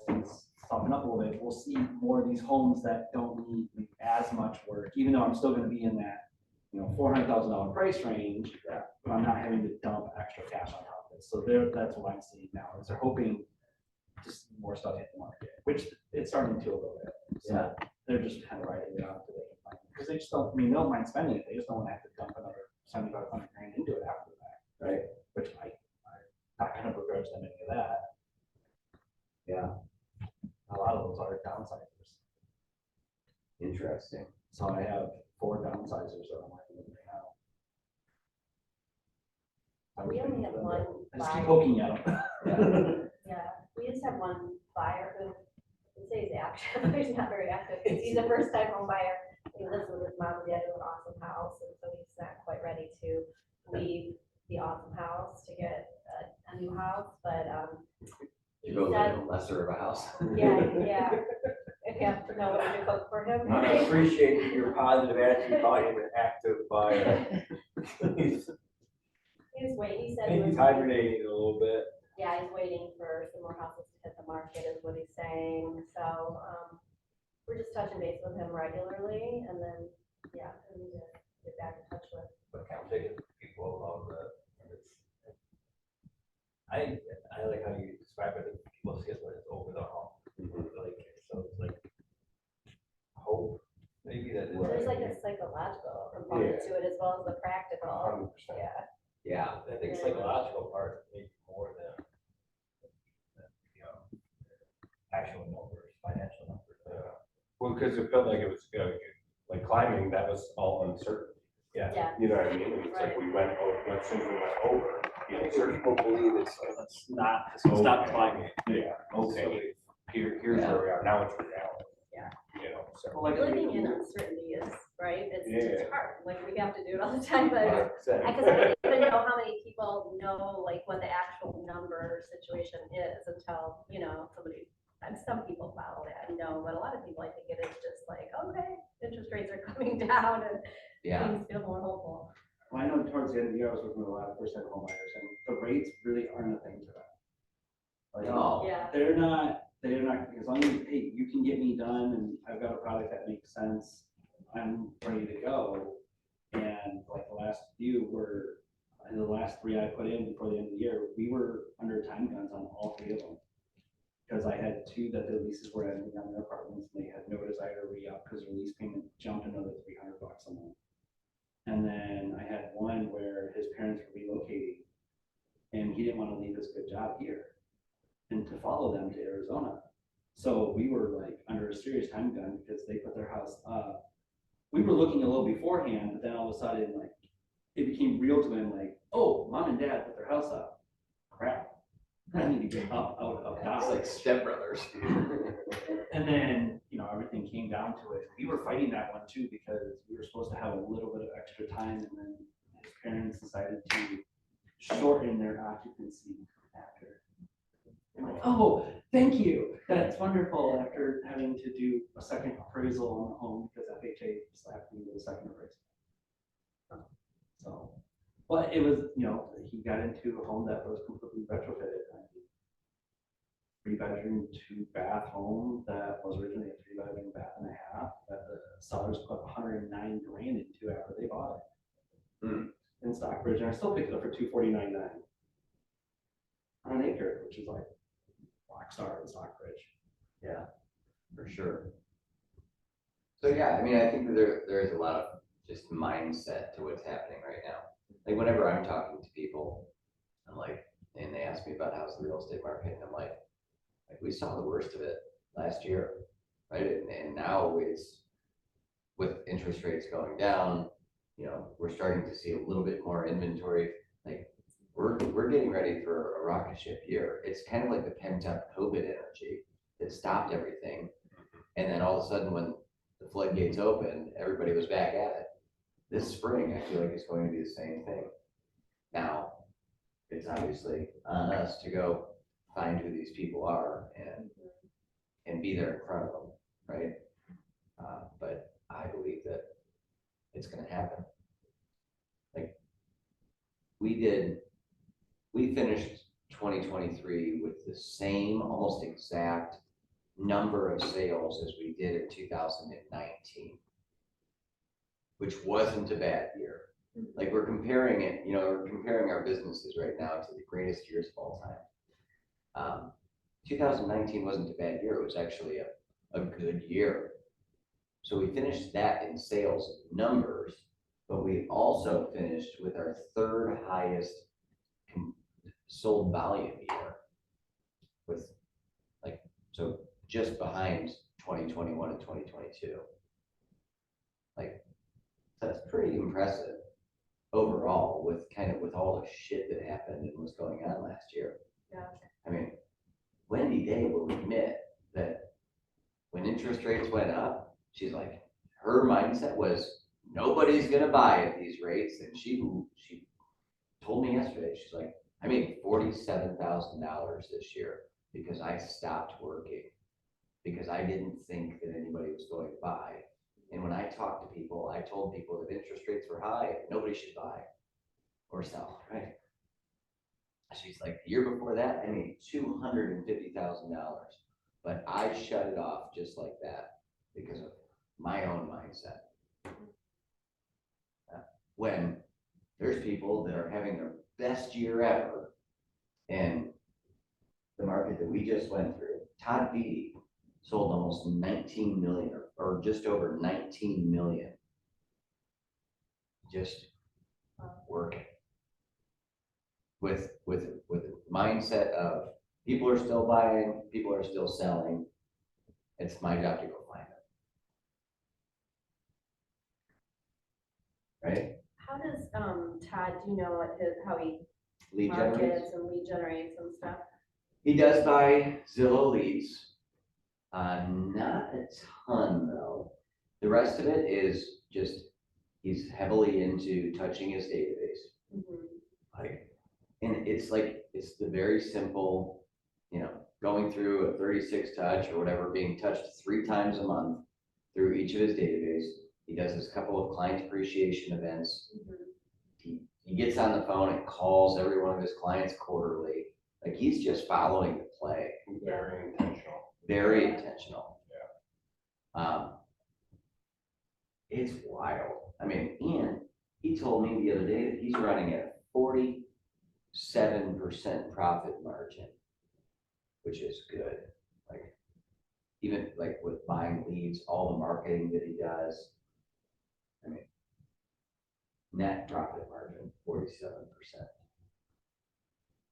things soften up a little bit, we'll see more of these homes that don't need as much work, even though I'm still gonna be in that, $400,000 price range, but I'm not having to dump extra cash on top of it. So that's what I'm seeing now, is they're hoping just more stuff hit the market, which it's starting to a little bit. So they're just kind of riding it out until they can find it. Because they just don't, they don't mind spending it, they just don't want to have to dump another 7,500 grand into it after that. Right. Which I'm not gonna begrudge them any of that. Yeah. A lot of those are downsizers. Interesting. So I have 4 downsizers that I'm working with right now. We only have one I just keep buyer. poking at them. Yeah, we just have one buyer who, I would say he's active, but he's not very active. He's a first time home buyer. He lives with his mom and dad in an awesome house, and so he's not quite ready to leave the awesome house to get a new house, but You go live in a lesser of a house. yeah. If you have to know what to cook for him. I appreciate your positive attitude, calling him an active buyer. He's He's waiting, he I said. think he's hibernating a little bit. Yeah, he's waiting for some more houses to hit the market is what he's saying, so, we're just touching base with him regularly, and then, yeah, we need to get back in touch with. But kind of taking people along I like how you describe it, people see it when it's over the hump. Like, so it's like hope, maybe that. There's like a psychological component to it as well as the practical, 100%. yeah. Yeah. I think psychological part maybe more than actual numbers, financial numbers. Well, because it felt like it was, like climbing, that was all uncertain. Yeah. Yeah, You know what I mean? It's like we went over, as soon as we went over, the uncertainty. People believe it's stop climbing. Yeah, okay, here's where we are, now it's reality. Yeah. So. Well, like, living in uncertainty is, right, it's Yeah. hard, like, we have to do it all the time, but Exactly. because I don't even know how many people know, like, what the actual number situation is until, somebody, and some people follow that and know, but a lot of people, I think it is just like, okay, interest rates are coming down and things feel more hopeful. Well, I know towards the end of the year, I was working with a lot of first-time home buyers, and the rates really aren't a thing to them. Like, No. Yeah, they're not, as long as, hey, you can get me done and I've got a product that makes sense, I'm ready to go. And like the last few were, and the last 3 I put in before the end of the year, we were under time guns on all 3 of them. Because I had 2 that their leases were ending on their apartments, and they had no desire to re-up because their lease payment jumped another $300 a month. And then I had one where his parents were relocating and he didn't want to leave his good job here and to follow them to Arizona. So we were like under a serious time gun because they put their house up. We were looking a little beforehand, but then all of a sudden, like, it became real to him, like, oh, mom and dad put their house up. Crap. I need to get up, out of Dodge. It's like stepbrothers. And then, everything came down to it. We were fighting that one too, because we were supposed to have a little bit of extra time, and then his parents decided to shorten their occupancy after. I'm like, oh, thank you. That's wonderful, after having to do a second appraisal on the home because FHA slapped me with a second appraisal. So, but it was, he got into a home that was completely retrofitted. 3-bedroom, 2-bath home that was originally a 3-bedroom, bath and a half that the sellers put 109 grand into after they bought it in Stockbridge, and I still picked it up for $249.9 on an acre, which is like rock star in Stockbridge. Yeah, for sure. So yeah, I mean, I think that there is a lot of just mindset to what's happening right now. Like whenever I'm talking to people, I'm like, and they ask me about how's the real estate market, and I'm like we saw the worst of it last year, right? And now it's with interest rates going down, we're starting to see a little bit more inventory. Like we're getting ready for a rocket ship year. It's kind of like the pent up COVID energy that stopped everything. And then all of a sudden when the floodgates opened, everybody was back at it. This spring, I feel like it's going to be the same thing. Now, it's obviously on us to go find who these people are and be there in front of them, right? But I believe that it's going to happen. Like we finished 2023 with the same almost exact number of sales as we did in 2019, which wasn't a bad year. Like we're comparing it, we're comparing our businesses right now to the greatest years of all time. 2019 wasn't a bad year. It was actually a good year. So we finished that in sales numbers, but we also finished with our third highest sold volume year with so just behind 2021 and 2022. Like, that's pretty impressive overall with all the shit that happened and was going on last year. Yeah. I mean, Wendy Day will admit that when interest rates went up, she's like, her mindset was nobody's gonna buy at these rates. And she told me yesterday, she's like, I made $47,000 this year because I stopped working because I didn't think that anybody was going to buy. And when I talked to people, I told people that interest rates were high, nobody should buy or sell, right? She's like, the year before that, I made $250,000, but I shut it off just like that because of my own mindset. When there's people that are having their best year ever, and the market that we just went through, Todd Beatty sold almost 19 million or just over 19 million. Just working with a mindset of people are still buying, people are still selling. It's my job to go find them. Right? How does, Todd, do you know how he Lead generates. markets and lead generates and stuff? He does buy Zillow leads. Not a ton though. The rest of it is just, he's heavily into touching his database. And it's the very simple, going through a 36 touch or whatever, being touched 3 times a month through each of his database. He does his couple of client appreciation events. He gets on the phone and calls every one of his clients quarterly. Like he's just following the play. Very intentional. Very intentional. Yeah. It's wild. I mean, and he told me the other day that he's running at 47% profit margin, which is good. Like, even like with buying leads, all the marketing that he does. I mean, net profit margin, 47%.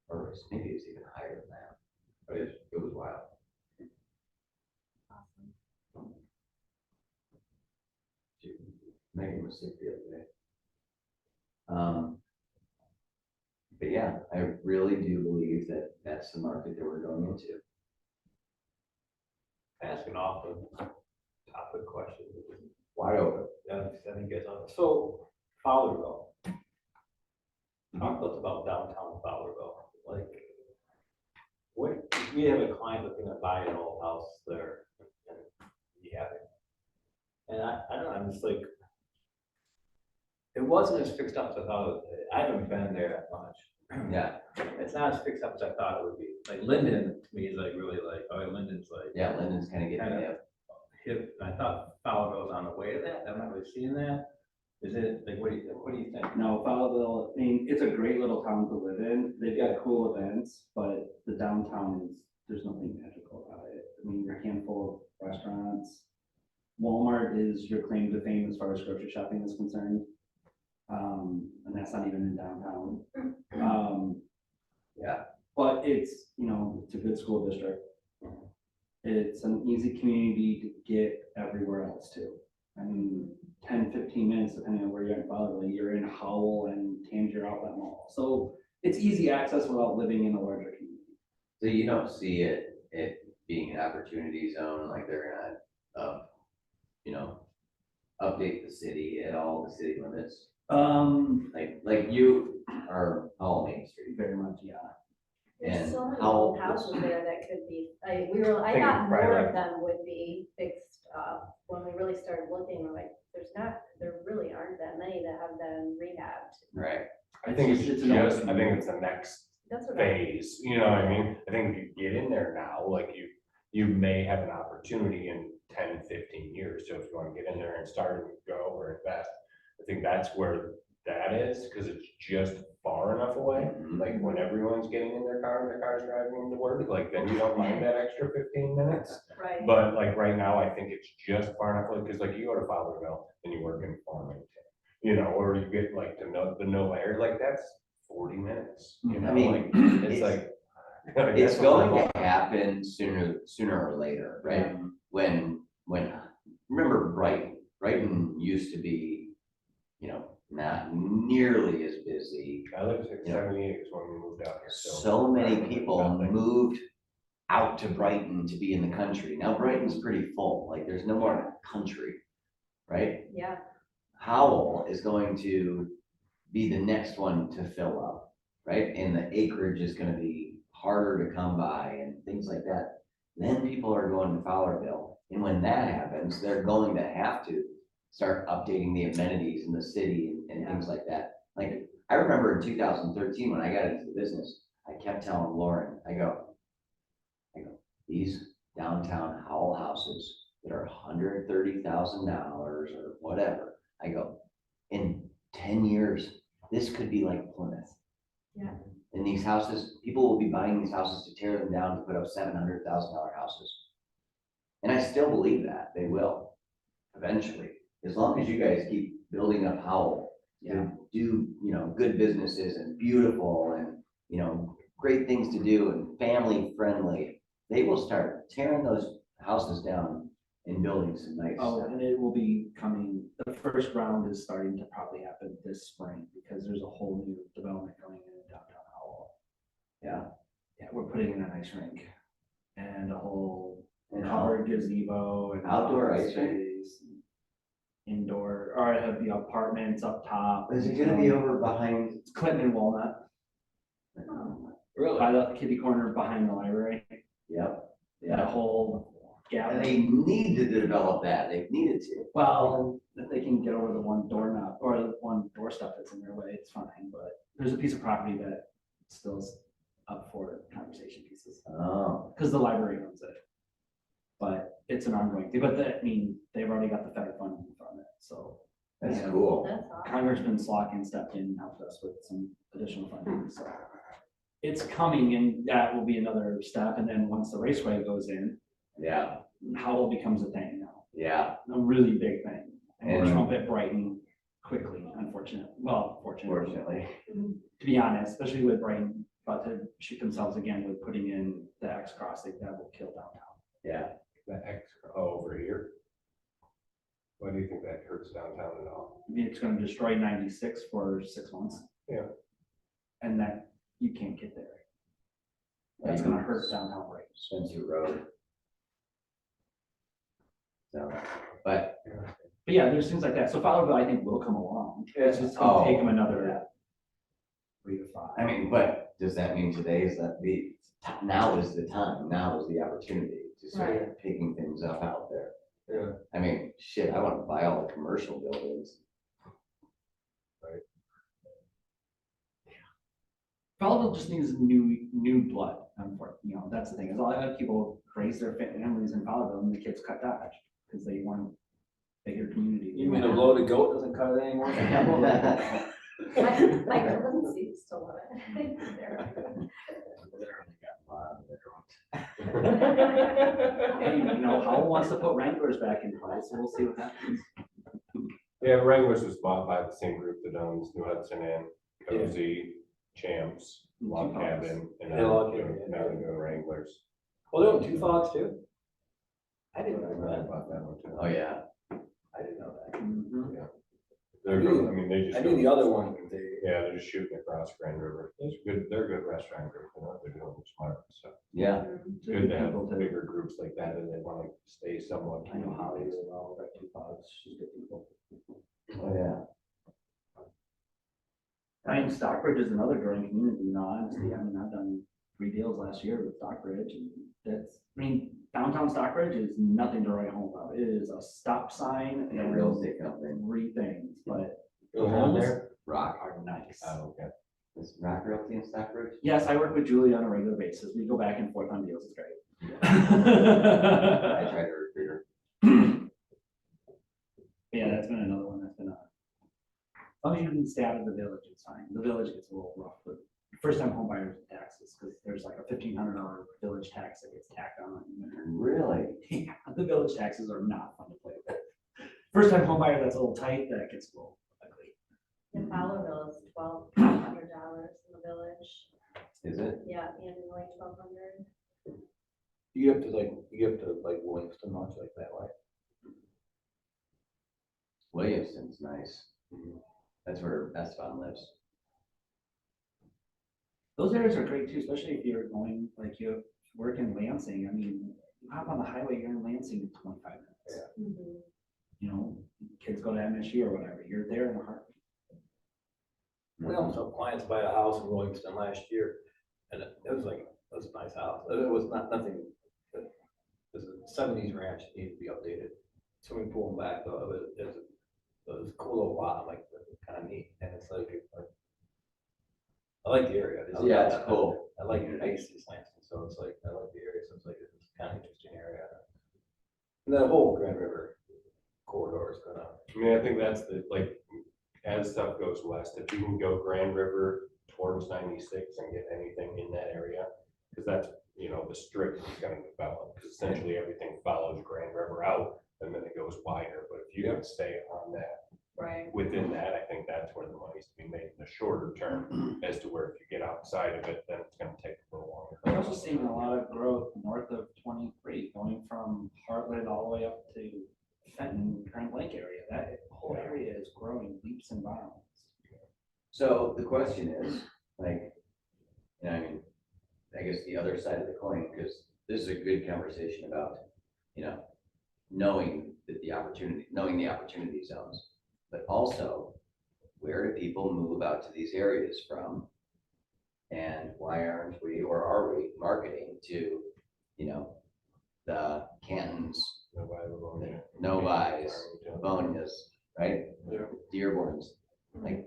Or maybe it was even higher than that. But it was wild. Awesome. Megan was sick the other day. But yeah, I really do believe that that's the market that we're going into. Ask an often topic question. Wide open. I think it's on. So Fowlerville. Talk to us about downtown Fowlerville. Like, what if we have a client looking to buy an old house there and be happy? And I don't know, I'm just like, it wasn't as fixed up as I thought it would be. I haven't been there that much. Yeah. It's not as fixed up as I thought it would be. Like Linden to me is like really like, oh, Linden's like. Yeah, Linden's kind of getting Kinda it. hip. I thought Fowlerville was on the way to that. I'm not really seeing that. Is it like, what do you think? No, Fowlerville, I mean, it's a great little town to live in. They've got cool events, but the downtown is, there's nothing magical about it. I mean, you're a handful of restaurants. Walmart is your claim to fame as far as grocery shopping is concerned. And that's not even in downtown. Yeah. But it's, it's a good school district. It's an easy community to get everywhere else to. I mean, 10, 15 minutes, depending on where you're in Fowlerville, you're in Howell and Tangier Outlet Mall. So it's easy access without living in a larger community. So you don't see it being an opportunity zone, like they're gonna, update the city at all, the city limits. Like you are all Main Street. Very much, yeah. There's And so many how- old houses there that could be, I Think thought probably more like- of them would be fixed up. When we really started looking, we're like, there really aren't that many that have been rehabbed. Right. I think it's It's just, an I think it's the next That's what I, phase, you know what I mean? I think if you get in there now, like you may have an opportunity in 10, 15 years. So if you want to get in there and start and go or invest, I think that's where that is, because it's just far enough away. Like when everyone's getting in their car and their car's driving into work, like then you don't mind that extra 15 minutes. Right. But like right now, I think it's just far enough, because like you go to Fowlerville and you work in Farmington, you know, or you get like to know the no air, like that's 40 minutes, you know, I mean, like it's like. It's going to happen sooner or later, right? When, remember Brighton used to be, you know, not nearly as busy. I lived in 78 is when we moved out here, so. So many people Nothing. moved out to Brighton to be in the country. Now Brighton's pretty full, like there's no more country, right? Yeah, Howell is going to be the next one to fill up, right? And the acreage is gonna be harder to come by and things like that. Then people are going to Fowlerville. And when that happens, they're going to have to start updating the amenities in the city and things like that. Like, I remember in 2013, when I got into the business, I kept telling Lauren, I go, these downtown Howell houses that are $130,000 or whatever, I go, in 10 years, this could be like Plymouth. Yeah. And these houses, people will be buying these houses to tear them down to put up $700,000 houses. And I still believe that they will eventually, as long as you guys keep building up Howell to do, you know, good businesses and beautiful and, you know, great things to do and family friendly. They will start tearing those houses down and building some nice Oh, stuff. and it will be coming, the first round is starting to probably happen this spring, because there's a whole new development going in downtown Howell. Yeah. Yeah, we're putting in an ice rink and a whole And covered gazebo and. Outdoor ice rink? space, Indoor, or I have the apartments up top. Is it gonna be over behind? It's Clinton and Walnut, Really? by the kitty corner behind the library, Yep. that whole gap. And they need to develop that. They've needed to. Well, if they can get over the one doorknob or the one doorstep that's in their way, it's fine, but there's a piece of property that still is up for conversation pieces, Oh, because the library owns it. But it's an ongoing thing, but that, I mean, they've already got the federal funding from it, so. that's Yeah. cool. that's awesome. Congressman Slotkin stepped in and helped us with some additional funding, so. It's coming, and that will be another step, and then once the raceway goes in, Yeah, Howell becomes a thing now, yeah. a really big thing. And And- we'll trumpet Brighton quickly, fortunately, Fortunately. to be honest, especially with Brighton about to shoot themselves again with putting in the X crossing, that will kill downtown. Yeah. The X, over here. Why do you think that hurts downtown at all? It's gonna destroy 96 for 6 months. Yeah. And that, you can't get there. That's gonna hurt downtown Brighton. Spencer Road. So, but But yeah, there's things like that. So Fowlerville, I think, will come along. It's just gonna take them another 3 to 5. I mean, but does that mean today is that now is the time, now is the opportunity to start picking things up out there? Yeah. I mean, shit, I want to buy all the commercial buildings. Fowlerville just needs new blood, unfortunately, you know, that's the thing, is a lot of people raise their families in Fowlerville and the kids cut Dodge, because they want bigger community. You mean a loaded goat doesn't cut it anymore? My cousins used to love it. Hey, you know, Howell wants to put Wranglers back in place, so we'll see what happens. Yeah, Wranglers was bought by the same group that owns New Hudson Inn, Cozy, Champs, Log Cabin, and Yeah, Log Cabin, now they're doing Wranglers. Well, they're on Two Fogs too? I didn't know I that. bought that one too. Oh, yeah. I didn't know that. They're good, I mean, they just. I knew the other one, they, Yeah, they're just shooting across Grand River. It's good, they're a good restaurant group, you know what they're doing, they're smart, so. Yeah. It's good to have bigger groups like that, and they want to stay somewhat. I know Holly really well, over at Two Pods, she's good people. Oh, yeah. I mean, Stockbridge is another growing community, you know, honestly, I mean, I've done 3 deals last year with Stockbridge, and that's, I mean, downtown Stockbridge is nothing to write home about. It is a stop sign And a and real estate company. 3 things, but the Goes on homes there? Rock. are nice. Oh, okay. Is Rock Realty in Stockbridge? Yes, I work with Julie on a regular basis. We go back and forth on deals, it's great. I tried to recruit her. Yeah, that's been another one that's been as long as you didn't stay out of the village, it's fine. The village gets a little rough with first time home buyers and taxes, because there's like a $1,500 village tax that gets tacked on. Really? Yeah, the village taxes are not fun to play with. First time home buyer, that's a little tight, that gets a little ugly. In Fowlerville, it's $1,200 in the village. Is it? Yeah, annually 1,200. You have to like Williamston much like that, right? Williamston's nice. That's where Esteban lives. Those areas are great too, especially if you're going, like you work in Lansing. I mean, you hop on the highway, you're in Lansing in 25 minutes. Mhm. You know, kids go to MSU or whatever, you're there in a heartbeat. We almost had clients buy a house in Williamston last year, and it was like, it was a nice house. It was nothing, it was a 70s ranch, it needed to be updated. Swimming pool in back of it, it was a cool little lot, like, kind of neat, and it's like, I like the area. Yeah, it's cool. I like it, I used to East Lansing, so it's like, I like the area, so it's like, it's kind of interesting area. And the whole Grand River corridor is gonna, I mean, I think that's the, like, as stuff goes west, if you can go Grand River towards 96 and get anything in that area, because that's, you know, the strip is gonna develop, because essentially everything follows Grand River out, and then it goes wider, but if you can stay on that, Right. within that, I think that's where the money's to be made in the shorter term, as to where if you get outside of it, then it's gonna take a little longer. We're also seeing a lot of growth north of 23, going from Heartland all the way up to Fenton, Grand Lake area. That whole area is growing leaps and bounds. So the question is, like, you know, I mean, I guess the other side of the coin, because this is a good conversation about, you know, knowing the opportunity zones, but also where do people move out to these areas from? And why aren't we, or are we marketing to, you know, the Cantons, Novi's, Livonias, right? Yeah. Dearborns, like,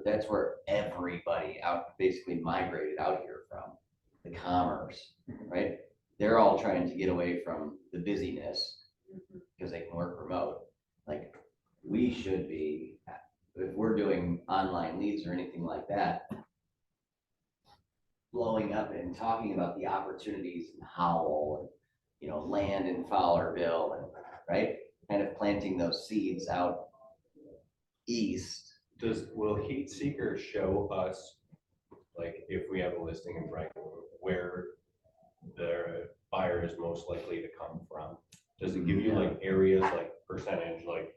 that's where everybody out, basically migrated out here from, the commerce, right? They're all trying to get away from the busyness because they can work remote. Like, we should be, if we're doing online leads or anything like that, blowing up and talking about the opportunities in Howell and, you know, land in Fowlerville and, right? Kind of planting those seeds out east. Will Heat Seeker show us, like, if we have a listing in Brighton, where the buyer is most likely to come from? Does it give you like areas, like percentage, like,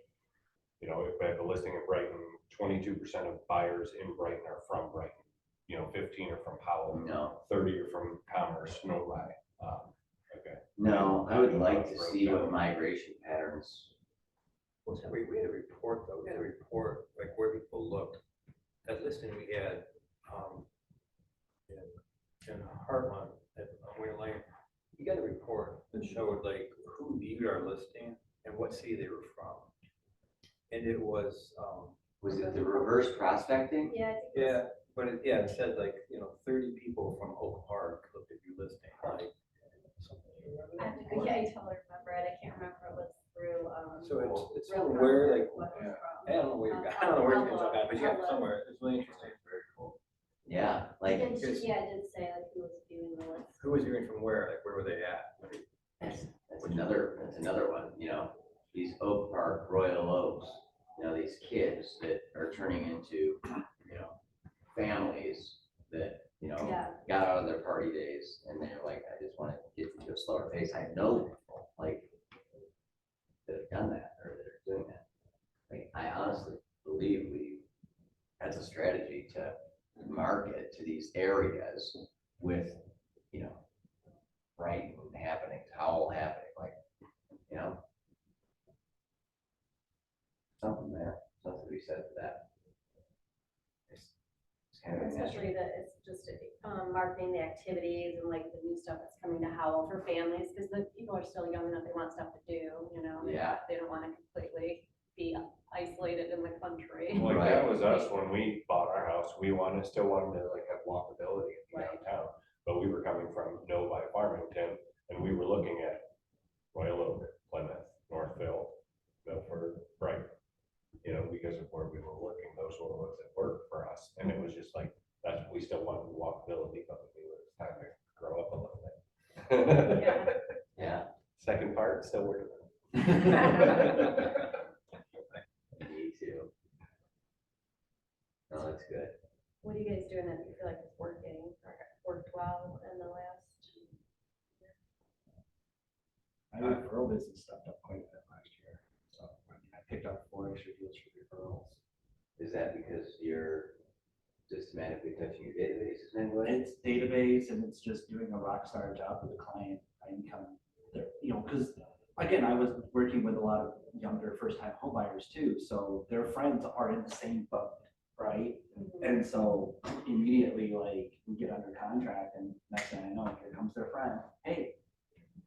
you know, if we have a listing in Brighton, 22% of buyers in Brighton are from Brighton, you know, 15 are from Powell, No, 30 are from Commerce, no lie. Okay. no, I would like to see what migration patterns. what's that, we had a report though, we had a report, like where people looked. That listing we had, in Heartland, at Wayne Lane, we got a report that showed like who viewed our listing and what city they were from. And it was, Was it the reverse prospecting? Yeah, I think yeah, but it said like, you know, 30 people from Oak Park looked at your listing, like something. You remember I that? have to, yeah, I totally remember it. I can't remember if it was through, So it's Real from where, like, what it was from. I don't know where you got, I don't know where you can talk about, but yeah, somewhere, it's really interesting, it's very cool. Yeah, like, Yeah, it did say like who was viewing the list. Who was viewing from where, like, where were they at? that's another one, you know, these Oak Park, Royal Oaks, you know, these kids that are turning into, you know, families that, you know, Yeah. got out of their party days and they're like, I just want to get into a slower pace. I know people like that have done that or that are doing that. Like, I honestly believe that's a strategy to market to these areas with, you know, Brighton happening, Howell happening, like, you know, something to be said for that. It's kind of Especially that it's just marketing the activities and like the new stuff that's coming to Howell for families, because the people are still young enough, they want stuff to do, you know? Yeah. They don't want to completely be isolated in the country. Like Right. that was us when we bought our house. We still wanted to like have walkability in Right. downtown, but we were coming from Novi we still want walkability, but it's time to grow up a little bit. Yeah. Yeah, Second part, still working. me too. No, that's good. What are you guys doing that you feel like it's working or worked well in the last? My referral business stepped up quite a bit last year, so I mean, I picked up 4 extra deals for referrals. Is that because you're systematically touching your database in any way? It's database and it's just doing a rock star job with the client. I become, you know, because again, I was working with a lot of younger first-time homebuyers too, so their friends are in the same boat, right? And so immediately, like, we get under contract and next thing I know, here comes their friend, hey,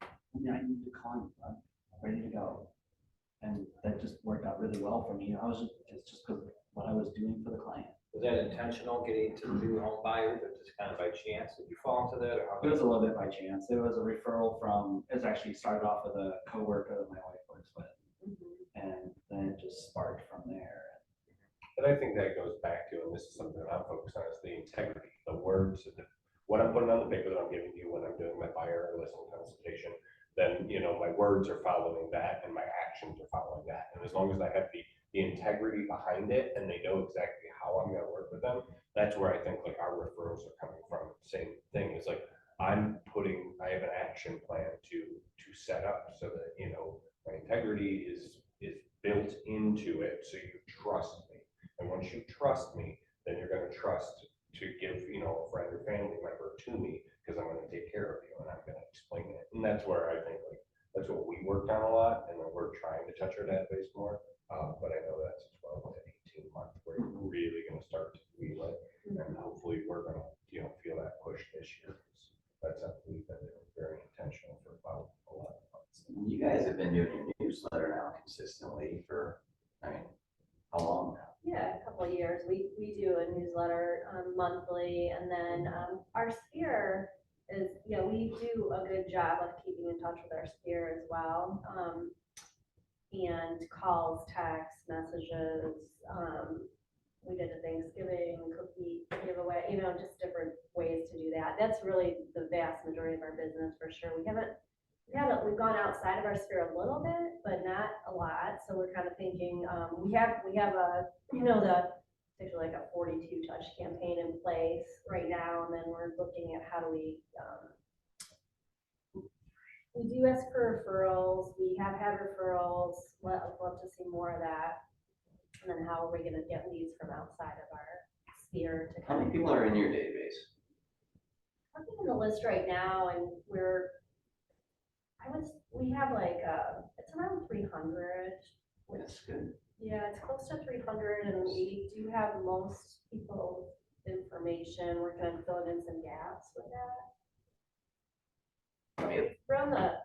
I need to call you, I'm ready to go. And that just worked out really well for me. It's just because what I was doing for the client. Was that intentional, getting to new home buyers, or just kind of by chance did you fall into that, or how? It was a little bit by chance. It was a referral from, it was actually started off with a coworker that my wife works with. And then it just sparked from there. But I think that goes back to, and this is something that I'm focused on, is the integrity, the words, what I'm putting on the paper that I'm giving you when I'm doing my buyer or listing consultation, then, you know, my words are following that and my actions are following that. And as long as I have the integrity behind it and they know exactly how I'm gonna work with them, that's where I think like our referrals are coming from. Same thing, it's like, I have an action plan to set up so that, you know, my integrity is built into it, so you trust me. And once you trust me, then you're gonna trust to give, you know, a friend or family member to me, because I'm gonna take care of you and I'm gonna explain it. And that's where I think like, that's what we worked on a lot, and then we're trying to touch our database more. But I know that's a 12 to 18 month where you're really gonna start to feel it. And hopefully we're gonna, you know, feel that push this year. That's something we've been very intentional for about 11 months. You guys have been doing your newsletter now consistently for, I mean, how long now? Yeah, a couple of years. We do a newsletter monthly, and then our sphere is, you know, we do a good job of keeping in touch with our sphere as well. And calls, texts, messages. We did a Thanksgiving cookie giveaway, you know, just different ways to do that. That's really the vast majority of our business for sure. We've gone outside of our sphere a little bit, but not a lot. So we're kind of thinking, we have a, you know, it's actually like a 42 touch campaign in place right now. And then we're looking at how do we do ask for referrals. We have had referrals. I'd love to see more of that. And then how are we gonna get leads from outside of our sphere to How many people are in your database? I'm looking at the list right now, and we have like, it's around 300. That's good. Yeah, it's close to 300, and we do have most people's information. We're kind of filling in some gaps with that. We're on the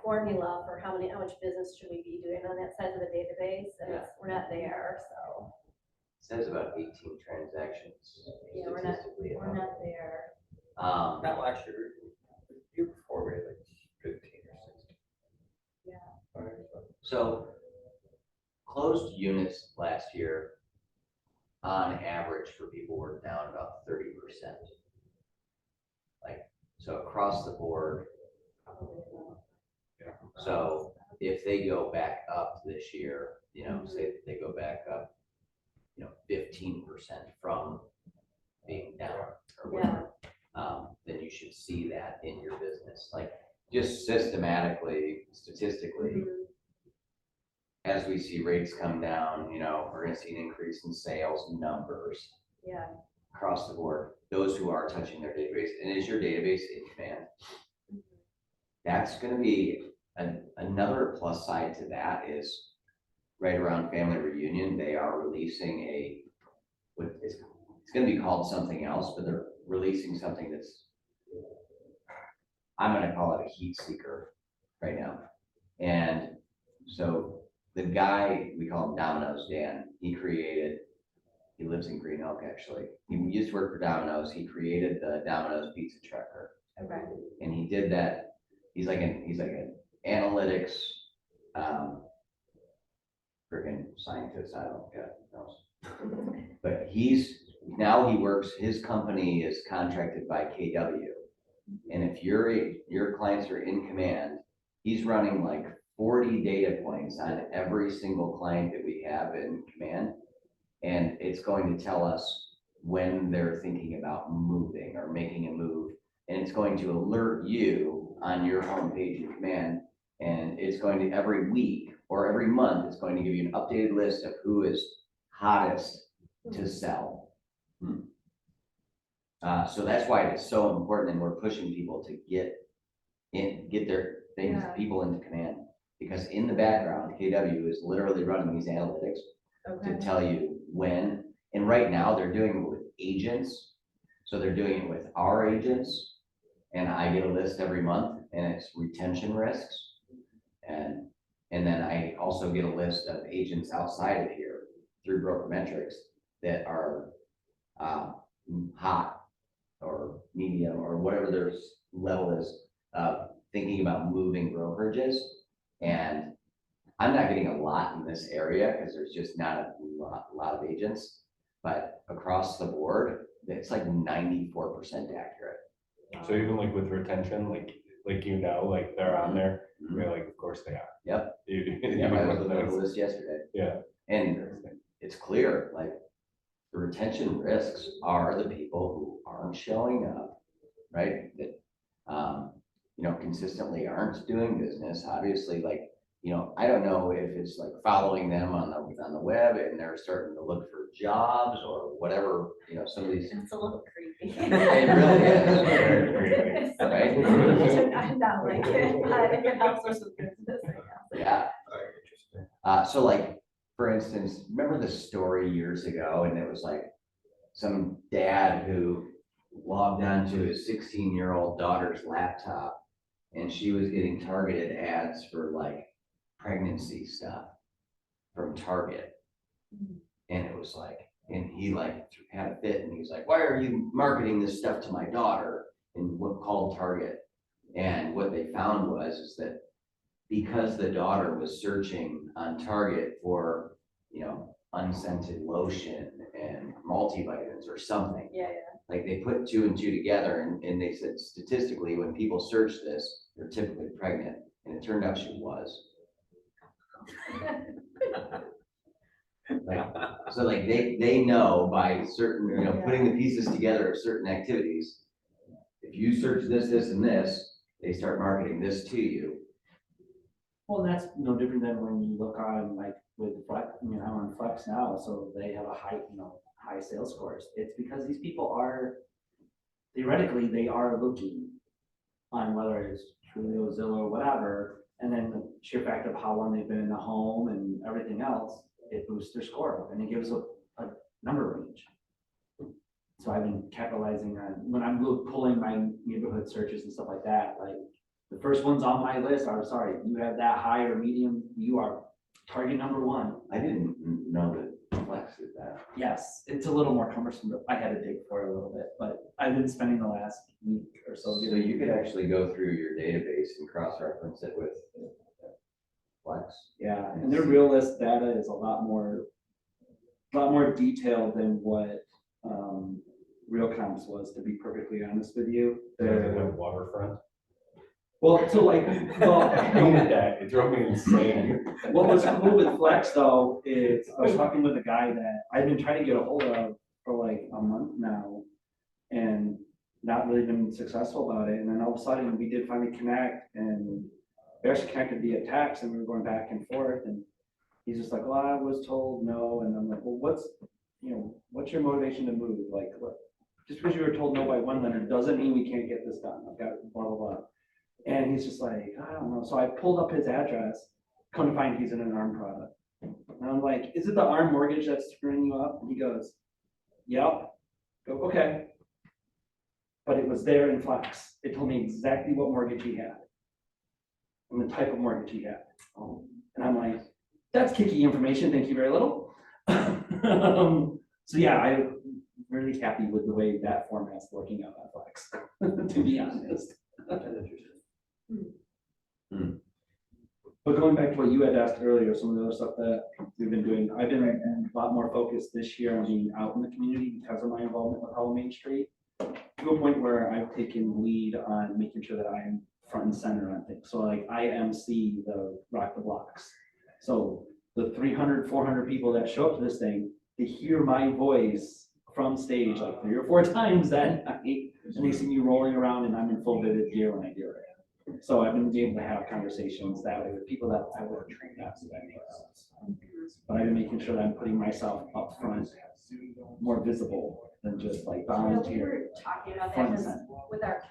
formula for how much business should we be doing on that side of the database, and we're not there, so. It says about 18 transactions. Yeah, we're statistically. not there. Not last year, year before, we had like 15 or 16. Yeah. All right, So closed units last year, on average for people were down about 30%. Like, so across the board. So if they go back up this year, you know, say that they go back up, you know, 15% from being down or whatever, then you should see that in your business. Like, just systematically, statistically, as we see rates come down, you know, we're gonna see an increase in sales numbers. Yeah. Across the board, those who are touching their database, and is your database in demand? That's gonna be another plus side to that is right around family reunion, they are releasing it's gonna be called something else, but they're releasing something that's, I'm gonna call it a heat seeker right now. And so the guy, we call him Domino's Dan, he lives in Green Oak actually. He used to work for Domino's. He created the Domino's pizza tracker. Okay. And he did that. He's like an analytics, freaking scientist. I don't know. But he's now he works, his company is contracted by KW. And if your clients are in command, he's running like 40 data points on every single client that we have in command. And it's going to tell us when they're thinking about moving or making a move. And it's going to alert you on your homepage in command. And it's going to every week or every month, it's going to give you an updated list of who is hottest to sell. So that's why it's so important, and we're pushing people to get their things, Yeah. people into command. Because in the background, KW is literally running these analytics to Okay. tell you when, and right now they're doing it with agents. So they're doing it with our agents, and I get a list every month, and it's retention risks. And then I also get a list of agents outside of here through Broker Metrics that are hot or medium or whatever their level is, thinking about moving brokerages. And I'm not getting a lot in this area because there's just not a lot of agents, but across the board, it's like 94% accurate. So even like with retention, like like they're on there, we're like, of course they are. Yep. You- Yeah, I was looking at the list yesterday. Yeah. And it's clear, like, the retention risks are the people who aren't showing up, right? That, consistently aren't doing business. Obviously, like, I don't know if it's like following them on the web and they're starting to look for jobs or whatever, some of these. It's a little creepy. It really is. Very creepy. Right? I'm not like it, but if it helps us with business, I guess. Yeah. Interesting. So like, for instance, remember the story years ago, and it was like some dad who logged onto his 16-year-old daughter's laptop, and she was getting targeted ads for like pregnancy stuff from Target. And it was like, and he like had a fit, and he was like, why are you marketing this stuff to my daughter? And what called Target. And what they found is that because the daughter was searching on Target for, unscented lotion and multivitamins or something, Yeah, like they put 2 and 2 together, and they said statistically, when people search this, they're typically pregnant. And it turned out she was. Like, so like they know by certain, putting the pieces together of certain activities, if you search this, this, and this, they start marketing this to you. Well, and that's no different than when you look on like with Flex, I'm on Flex now, so they have a high sales scores. It's because these people are, theoretically, they are looking on whether it's Trulia, Zillow, or whatever, and then the sheer fact of how long they've been in the home and everything else, it boosts their score, and it gives a number range. So I've been capitalizing on, when I'm pulling my neighborhood searches and stuff like that, like the first ones on my list are, sorry, you have that high or medium, you are target number 1. I didn't know that Flex did that. Yes, it's a little more cumbersome, but I had to dig for it a little bit, but I've been spending the last week or so. So you could actually go through your database and cross-reference it with Flex. Yeah, and their real list data is a lot more detailed than what Real Comps was, to be perfectly honest with you. They're the waterfront. Well, so like, I hated that. It drove me insane. what was cool with Flex though is I was talking with a guy that I've been trying to get a hold of for like a month now and not really been successful about it. And then all of a sudden we did finally connect, and we actually connected via text, and we were going back and forth, and he's just like, well, I was told no. And I'm like, well, what's your motivation to move? Like, what, just because you were told no by one lender doesn't mean we can't get this done. I've got blah, blah, blah. And he's just like, I don't know. So I pulled up his address, come to find he's in an ARM product. And I'm like, is it the ARM mortgage that's screwing you up? And he goes, yep. Go, okay. But it was there in Flex. It told me exactly what mortgage he had and the type of mortgage he had. And I'm like, that's kicky information. Thank you very little. So yeah, I'm really happy with the way that format's working out on Flex, to be honest. That's interesting. But going back to what you had asked earlier, some of the other stuff that I've been a lot more focused this year on being out in the community because of my involvement with Hollow Main Street. To a point where I've taken lead on making sure that I'm front and center on things. So like I MC the Rock the Blocks. So the 300, 400 people that show up to this thing, they hear my voice from stage like 3 or 4 times that night, and they see me rolling around and I'm in full vivid gear when I do it. So I've been able to have conversations that way with people that I would have trained out, so that makes sense. But I've been making sure that I'm putting myself up front, more visible than just like We volunteer. were talking about that front and because center. with our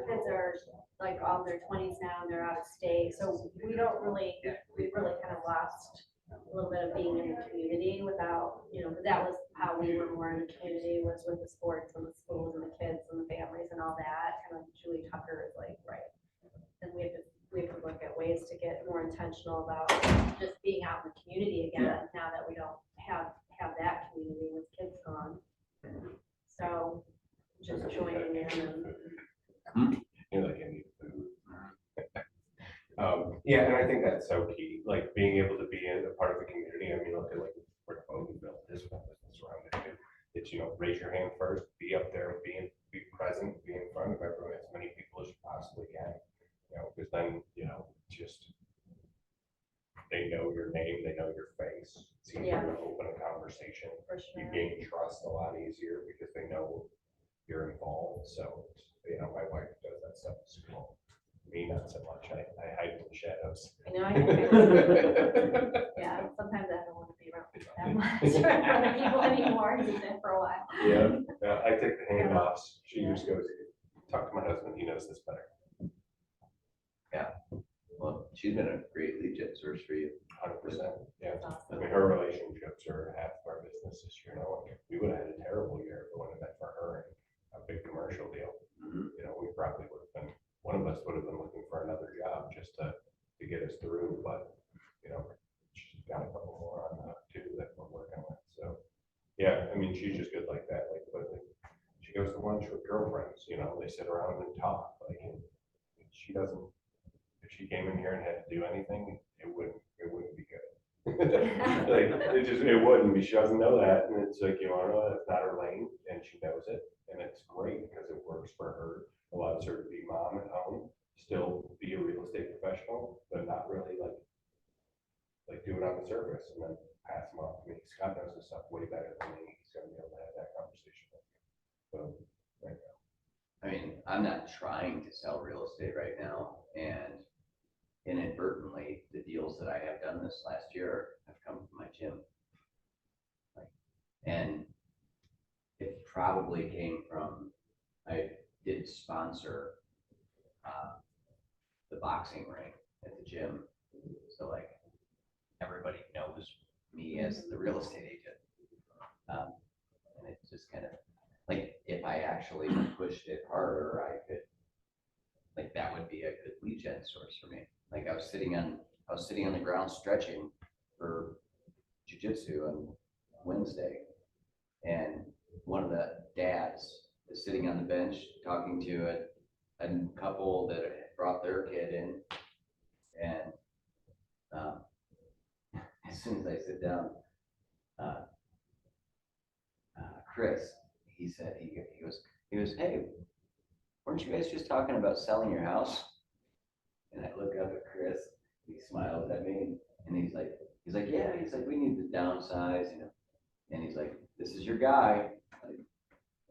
kids are like all in their 20s now and they're out of state. So we've really kind of lost a little bit of being in the community without, but that was how we were more in the community, was with the sports and the schools and the kids and the families and all that. Kind of Julie Tucker is like, right. And we have to look at ways to get more intentional about just being out in the community again, now that we don't have that community with kids gone. So just joining in and. You're like, I need food. Yeah, and I think that's so key, like being able to be in a part of the community. I mean, look at like where Bowden built this one business around it. It's, raise your hand first, be up there, be present, be in front of everyone, as many people as you possibly can. Because then, just they know your name, they know your face. It's easier to open a conversation. For sure. You gain trust a lot easier because they know you're involved. So, my wife does that stuff at school. Me, not so much. I hide in the shadows. I know, yeah, sometimes I don't want to be around people that much, in front of people anymore, he's been for a while. Yeah, I take the handoffs. She just goes, talk to my husband, he knows this better. Well, she's been a great lead gen source for you. 100%, yeah. That's I awesome. mean, her relationships are half of our business this year. We would have had a terrible year if it wouldn't have been for her and a big commercial deal. We probably would have been, one of us would have been looking for another job just to get us through, but, she's got a couple more on too that we're working with. So, yeah, I mean, she's just good like that. Like, she goes to lunch with girlfriends, they sit around and talk. Like, she doesn't, if she came in here and had to do anything, it wouldn't be good. Like, it wouldn't be. She doesn't know that, and it's like, that's not her lane, and she knows it, and it's great because it works for her. Allows her to be mom at home, still be a real estate professional, but not really like do it on the surface and then pass them off to me. Scott knows this stuff way better than me. He's gonna be able to have that conversation with me. So, right now. I mean, I'm not trying to sell real estate right now, and inadvertently, the deals that I have done this last year have come from my gym. And it probably came from, I did sponsor the boxing ring at the gym. So like, everybody knows me as the real estate agent. And it's just kind of, like, if I actually pushed it harder, I could, like, that would be a good lead gen source for me. Like, I was sitting on the ground stretching for jiu-jitsu on Wednesday, and one of the dads is sitting on the bench talking to a couple that brought their kid in, and as soon as I sit down, Chris, he said, he goes, hey, weren't you guys just talking about selling your house? And I look up at Chris, he smiles at me, and he's like, yeah, he's like, we need to downsize, and he's like, this is your guy.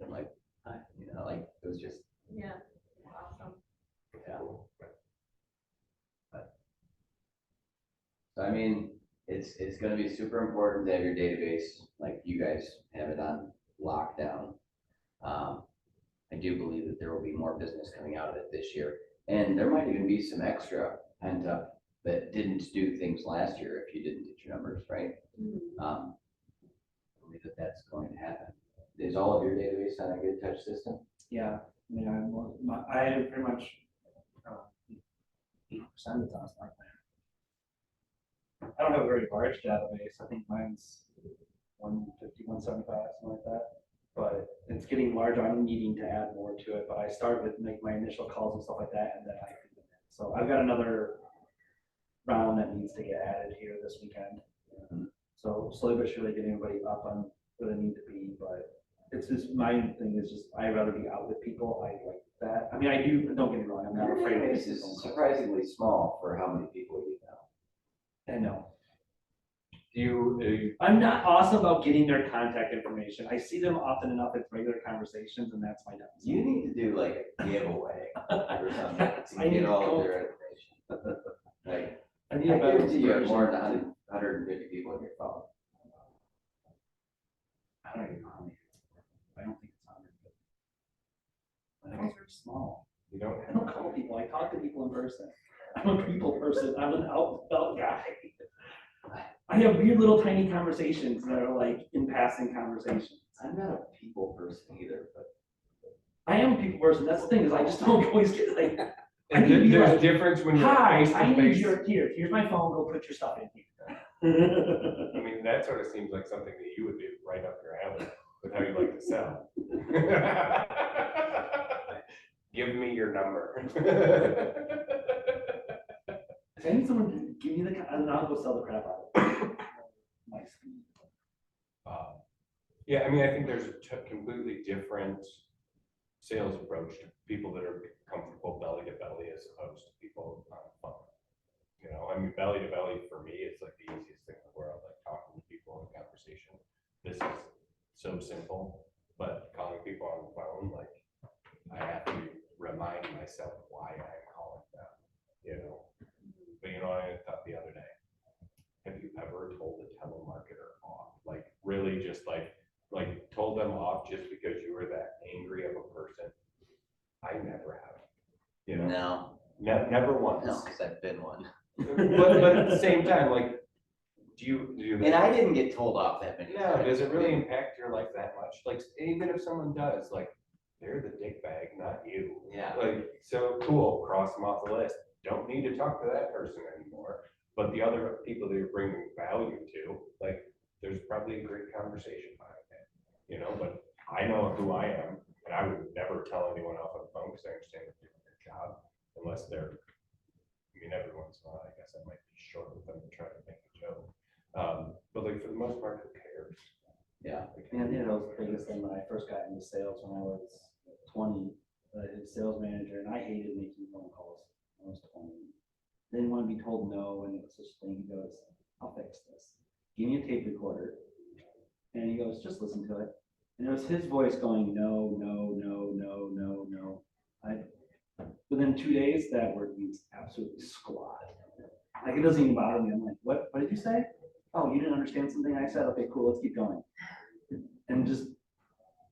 I'm like, like, it was just, Yeah, awesome. yeah. But, so I mean, it's gonna be super important to have your database, like you guys have it on lockdown. I do believe that there will be more business coming out of it this year. And there might even be some extra pent up that didn't do things last year if you didn't hit your numbers, right? I believe that that's going to happen. Is all of your database on a good touch system? Yeah, I mean, I have pretty much 8% of the time. I don't have a very large database. I think mine's 150, 175, something like that. But it's getting larger. I'm needing to add more to it. But I start with make my initial calls and stuff like that, and then I feed them in. So I've got another round that needs to get added here this weekend. So slowly but surely getting everybody up on where they need to be, but it's just, my thing is just, I'd rather be out with people, I like that. I mean, I do, don't get me wrong, I'm not Your afraid of database making is phone calls. surprisingly small for how many people you know. I know. Do you, I'm not awesome about getting their contact information. I see them often enough in regular conversations, and that's my downside. You need to do like a giveaway or something I to need get to all go- of their information. Like, I I need a better guarantee you have version more to- than 150 people on your phone. I don't even know how many. I don't think it's 100. I think it's very small. you don't I don't call people. I talk to people in person. I'm a people person. I'm an out guy. I have weird little tiny conversations that are like in passing conversations. I'm not a people person either, but I am a people person. That's the thing is I just don't always get like, I And need to be there's a like, difference when you're hi, face I to need face. here's my phone. Go put your stuff in here. I mean, that sort of seems like something that you would do right up your alley with how you like to sell. Give me your number. If I need someone to give me the, and I'll go sell the crap out of it. My speed. Yeah, I mean, I think there's a completely different sales approach to people that are comfortable belly to belly as opposed to people on the phone. You know, I mean, belly to belly for me is like the easiest thing in the world, like talking to people in a conversation. This is so simple, but calling people on the phone, like I have to remind myself why I'm calling them, you know? But you know, what I thought the other day, have you ever told a telemarketer off? Like really just like told them off just because you were that angry of a person? I never have, you know? Never once. no, because I've been one. But at the same time, like, do you? And I didn't get told off that many No, times. does it really impact your life that much? Like, even if someone does, like, they're the dick bag, not you. Yeah. Like, so cool, cross them off the list. Don't need to talk to that person anymore. But the other people that you're bringing value to, like, there's probably a great conversation behind it, you know, but I know who I am, and I would never tell anyone off on the phone because I understand they're doing their job, unless they're, I mean, every once in a while, I guess I might be short with them and try to make a joke. But like, for the most part, who cares? Yeah. Like, And that was the biggest thing when I first got into sales when I was 20, a sales manager, and I hated making phone calls when I was 20. Didn't want to be told no, and it was such a thing. He goes, I'll fix this. Give me a tape recorder. And he goes, just listen to it. And it was his voice going, no, no, no, no, no, no. Within 2 days, that word means absolutely squat. Like, it doesn't even bother me. I'm like, what did you say? Oh, you didn't understand something I said? Okay, cool, let's keep going. And just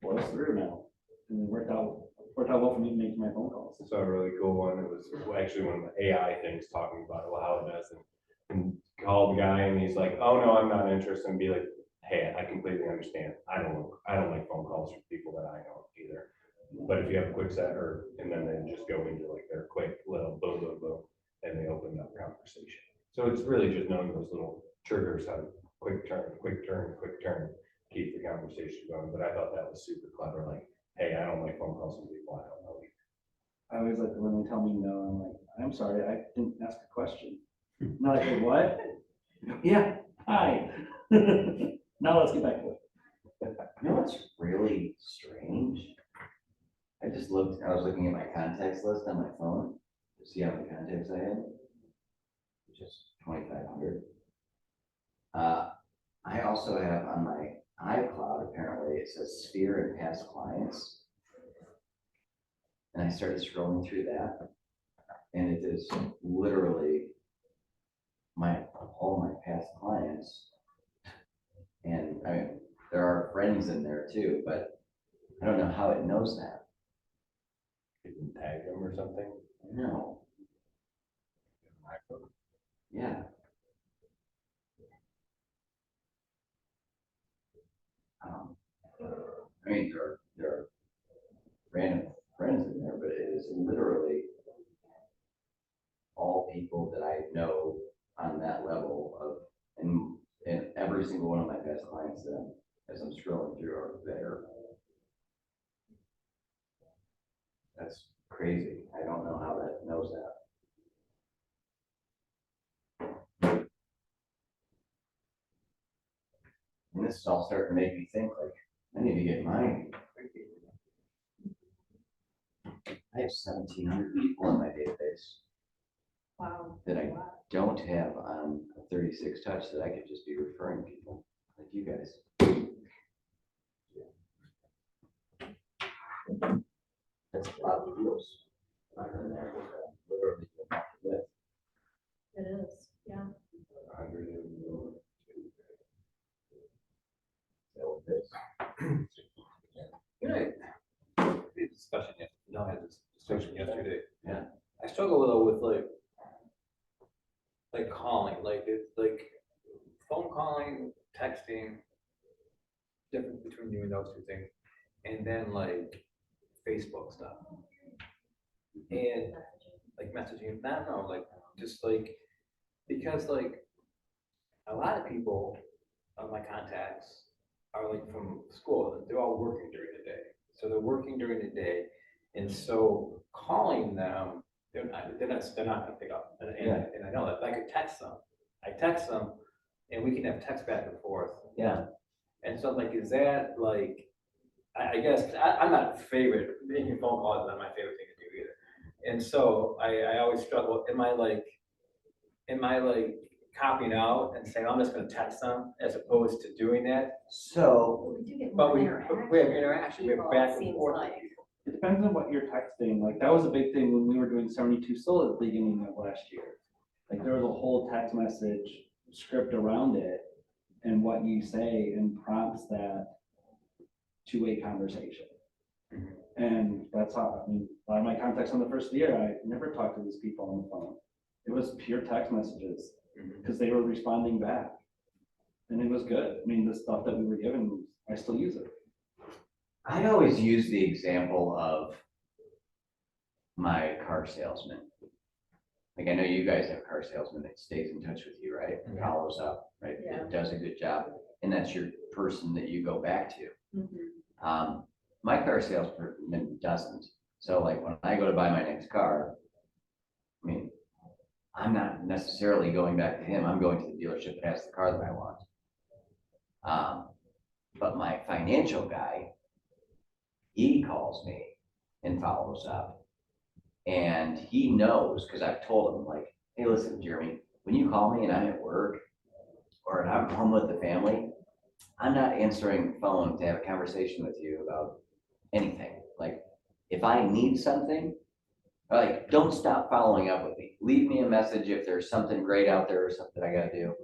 blows through now. And it worked out well for me making my phone calls. I saw a really cool one. It was actually one of the AI things talking about how it does, and call the guy and he's like, oh no, I'm not interested, and be like, hey, I completely understand. I don't like phone calls from people that I don't either. But if you have a quick set and then they just go into like their quick little boom, boom, boom, and they open up conversation. So it's really just knowing those little triggers, how to quick turn, keep the conversation going. But I thought that was super clever. Like, hey, I don't like phone calls from people I don't know either. I always like when they tell me no, I'm like, I'm sorry, I didn't ask a question. Not like, "Hey, what? Yeah, hi. Now let's get back to it. You know what's really strange? I was looking at my contacts list on my phone to see how many contacts I had, which is 2,500. I also have on my iCloud, apparently, it says Sphere and past clients. And I started scrolling through that, and it is literally all my past clients. And I mean, there are friends in there too, but I don't know how it knows that. You can tag them or something. No, yeah. I mean, there are random friends in there, but it is literally all people that I know on that level of, and every single one of my past clients that as I'm scrolling through are there. That's crazy. I don't know how that knows that. this is all starting to make me think like, I need to get mine. I have 1,700 people in my database Wow. that I don't have on a 36 touch that I could just be referring people, like you guys. That's a lot of deals. Are in there, literally with. It is, yeah. 100 and- So this. You know, we had a discussion, no, I had this discussion yesterday. Yeah. I struggle a little with like calling, like it's like phone calling, texting, difference between you and those two things, and then like Facebook stuff. And like messaging, I don't know, like just like, because like a lot of people of my contacts are like from school, they're all working during the day. So they're working during the day, and so calling them, they're not gonna pick up. And I know that, I could text them, and we can have text back and forth. Yeah. And so like, is that like, I guess, 'cause I'm not a favorite, making phone calls is not my favorite thing to do either. And so I always struggle, am I like copying out and saying, I'm just gonna text them as opposed to doing that? So, Well, we do get But more we interaction. have interaction, we have People, back it and seems forth. like. It depends on what you're texting. Like, that was a big thing when we were doing 72 Soul at the beginning of last year. Like, there was a whole text message script around it and what you say and prompts that two-way conversation. And that's how, I mean, a lot of my contacts on the first of the year, I never talked to these people on the phone. It was pure text messages because they were responding back. And it was good. I mean, the stuff that we were given, I still use it. I always use the example of my car salesman. Like, I know you guys have a car salesman that stays in touch with you, right? And follows up, right? Yeah. Does a good job. And that's your person that you go back to. Mhm. My car salesman doesn't. So like when I go to buy my next car, I mean, I'm not necessarily going back to him. I'm going to the dealership that has the car that I want. But my financial guy, he calls me and follows up. And he knows, because I've told him like, hey, listen, Jeremy, when you call me and I'm at work or I'm home with the family, I'm not answering the phone to have a conversation with you about anything. Like, if I need something, like, don't stop following up with me. Leave me a message if there's something great out there or something I gotta do.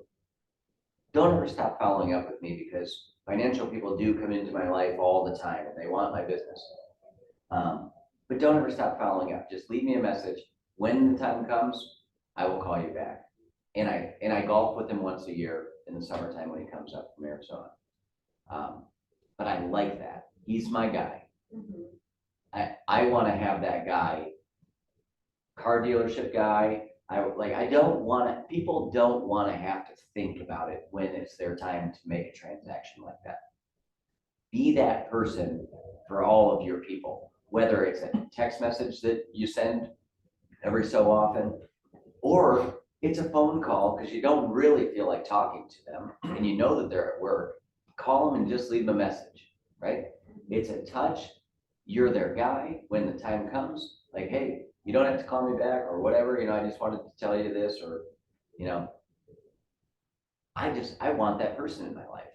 Don't ever stop following up with me because financial people do come into my life all the time and they want my business. But don't ever stop following up. Just leave me a message. When the time comes, I will call you back. And I golf with him once a year in the summertime when he comes up from Arizona. But I like that. He's my guy. Mhm. I want to have that guy, car dealership guy. People don't want to have to think about it when it's their time to make a transaction like that. Be that person for all of your people, whether it's a text message that you send every so often, or it's a phone call because you don't really feel like talking to them and you know that they're at work. Call them and just leave them a message, right? It's a touch. You're their guy when the time comes. Like, hey, you don't have to call me back or whatever. I just wanted to tell you this, or, I want that person in my life.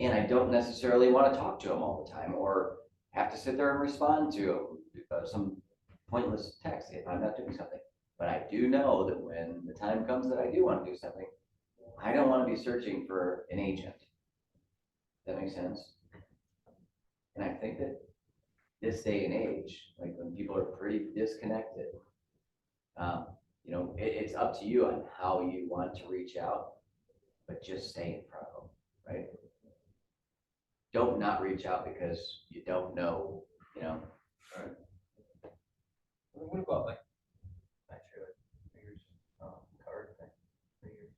And I don't necessarily want to talk to them all the time or have to sit there and respond to some pointless text if I'm not doing something. But I do know that when the time comes that I do want to do something, I don't want to be searching for an agent. That makes sense? And I think that this day and age, like when people are pretty disconnected, it's up to you on how you want to reach out, but just stay in front of them, right? Don't not reach out because you don't know. What about like, actually, like, New Year's card thing? New Year's.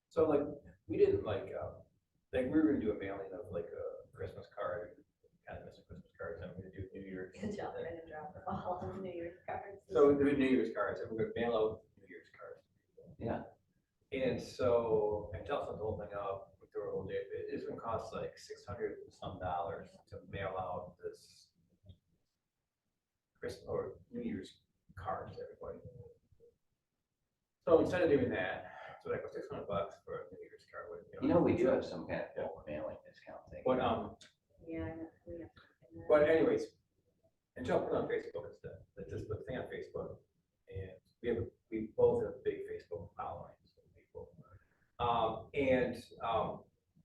So like, we didn't like we were gonna do a mailing of like a Christmas card, kind of miss a Christmas card, so I'm gonna do New Year's. Good job, trying to drop the ball on New Year's cards. So we do New Year's cards, and we're gonna mail out New Year's cards. Yeah. And so, and to sum the whole thing up, with the old day, it's gonna cost like $600 some to mail out this Christmas or New Year's cards to everybody. So instead of doing that, so like $600 for a New Year's card. We do have some kind of bulk mailing discount thing. But, Yeah, we have to find that. but anyways, and Joe put it on Facebook instead, just the thing on Facebook, and we both have big Facebook followings of people.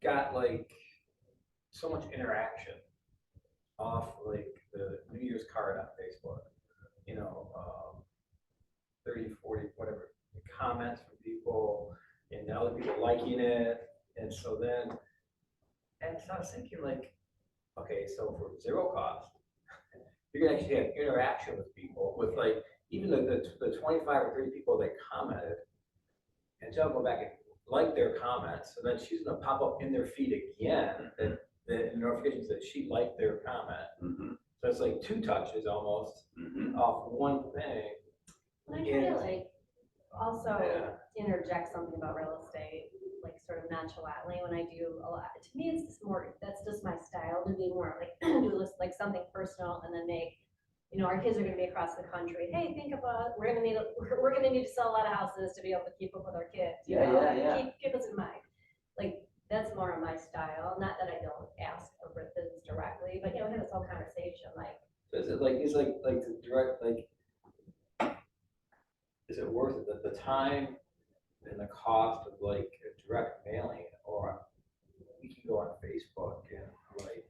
Got like so much interaction off like the New Year's card on Facebook, 30, 40, whatever, comments from people and other people liking it. And so then, and so I was thinking like, okay, so for zero cost, you're gonna actually have interaction with people, with like, even the 25 or 30 people that commented, and she'll go back and like their comments, and then she's gonna pop up in their feed again, and the notifications that she liked their comment. Mm-hmm. So it's like 2 touches almost off one thing. And I try to like also Yeah. interject something about real estate, like sort of nonchalantly when I do a lot. To me, it's just more, that's just my style to be more like, do this like something personal and then make, our kids are gonna be across the country. Hey, think about, we're gonna need to sell a lot of houses to be able to keep up with our kids. Yeah. Keep us in mind. Like, that's more of my style. Not that I don't ask a business directly, but have this whole conversation, like. So is it like, it's like the direct, like, is it worth it, the time and the cost of like a direct mailing, or we can go on Facebook and like.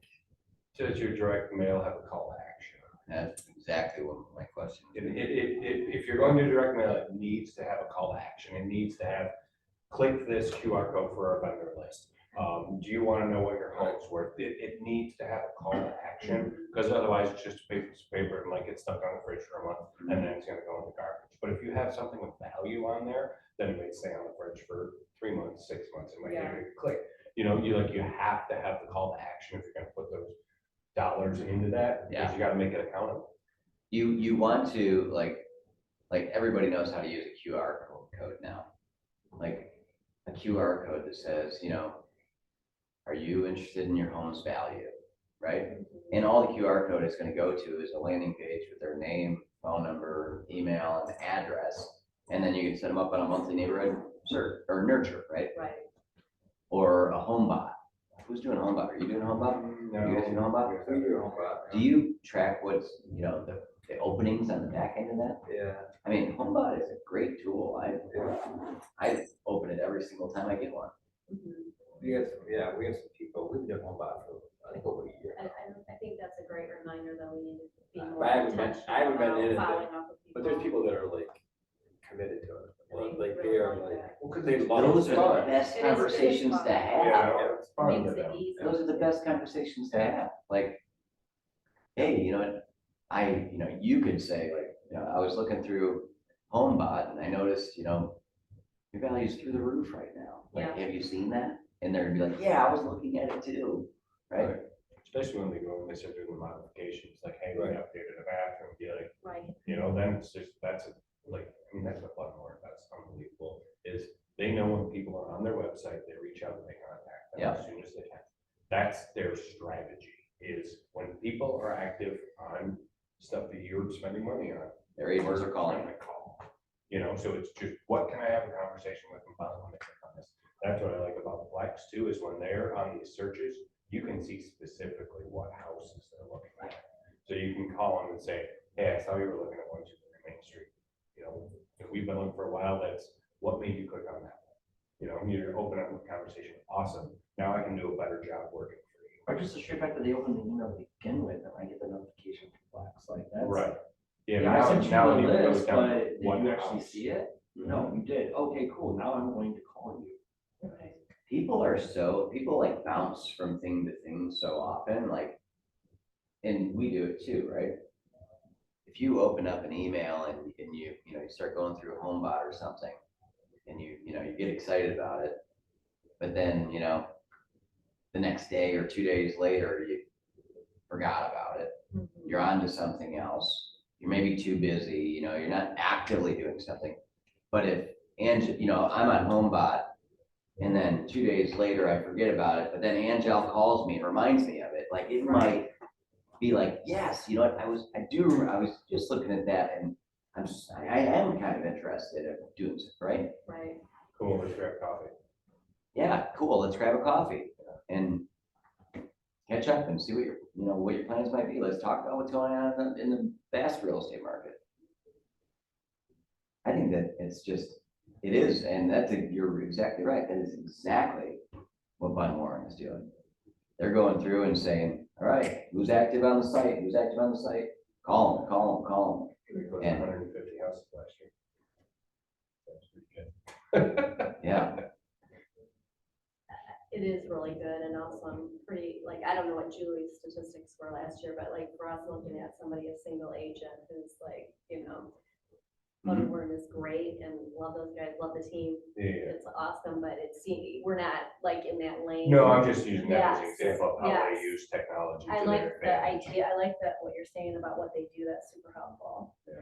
Does your direct mail have a call to action? That's exactly what my question is. If you're going to direct mail, it needs to have a call to action. It needs to have, click this QR code for our vendor list. Do you want to know what your home's worth? It needs to have a call to action, because otherwise it's just a piece of paper and like it's stuck on the fridge for a month and then it's gonna go in the garbage. But if you have something of value on there, then it may stay on the fridge for 3 months, 6 months, it might give you a click. You have to have the call to action if you're gonna put those dollars into that, because you gotta make it accountable. You want to, like everybody knows how to use a QR code now. Like a QR code that says, are you interested in your home's value, right? And all the QR code is going to go to is a landing page with their name, phone number, email, and address. And then you can set them up on a monthly neighborhood search or nurture, right? Right. Or a home bot. Who's doing a home bot? Are you doing a home bot? No. You guys doing a home bot? We do home bot. Do you track what's, the openings on the back end of that? Yeah. I mean, HomeBot is a great tool. I open it every single time I get one. We have some people, we've been home bot for, I think, over a year. I think that's a great reminder that we need to be But more I haven't been- intentional I haven't been about in it, following up with people. But there's people that are like committed to it. Like they really are like like, that. Well, because they love Those it. are the best It is conversations fun. to have. Yeah, it's fun Makes to it them. easy. Those are the best conversations to have. Like, hey, you could say like, I was looking through HomeBot and I noticed, your value's through the roof right now. Like, have you seen that? And they're gonna be like, yeah, I was looking at it too, right? Especially when they go and they start doing the modifications, like, hey, we updated the bathroom, be like, Right. then it's just, that's the fun part, that's unbelievable, is they know when people are on their website, they reach out and they contact them as soon as they can. That's their strategy, is when people are active on stuff that you're spending money on, Their agents are calling. when they call. So it's just, what can I have a conversation with them about when they click on this? That's what I like about Flex too, is when they're on these searches, you can see specifically what houses they're looking at. So you can call them and say, hey, I saw you were looking at 123 Main Street. If we've been looking for a while, that's what made you click on that. You're open up with conversation. Awesome. Now I can do a better job working for you. Or just the sheer fact that they open the email to begin with, and I get the notification from Flex, like that's. Right. Yeah, now- I sent you now it the even goes list, down but to did what you actually house. see it? No, you did. Okay, cool. Now I'm going to call you. People like bounce from thing to thing so often, like, and we do it too, right? If you open up an email and you start going through a HomeBot or something, and you get excited about it, but then, the next day or 2 days later, you forgot about it. You're on to something else. You're maybe too busy, you're not actively doing something. But if and, you know, I'm on HomeBot. And then 2 days later, I forget about it, but then Angel calls me and reminds me of it, like, it might be like, yes, you know what, I was just looking at that, and I am kind of interested in doing it, right? Right. Cool, let's grab coffee. Yeah, cool, let's grab a coffee and catch up and see what your plans might be. Let's talk about what's going on in the vast real estate market. I think that it is, and you're exactly right. That is exactly what Bun Warren is doing. They're going through and saying, all right, who's active on the site? Who's active on the site? Call them. We closed And- 150 houses last year. That's pretty good. Yeah, It is really good and also I'm pretty, like, I don't know what Julie's statistics were last year, but like for us looking at somebody, a single agent who's like, you know, Butterworth is great and love those guys, love the team. Yeah. It's awesome, but we're not like in that lane. No, I'm just using that as an Yes, example of how yes. they use technology I to like their the advantage. idea, I like that what you're saying about what they do, that's super helpful. Yeah.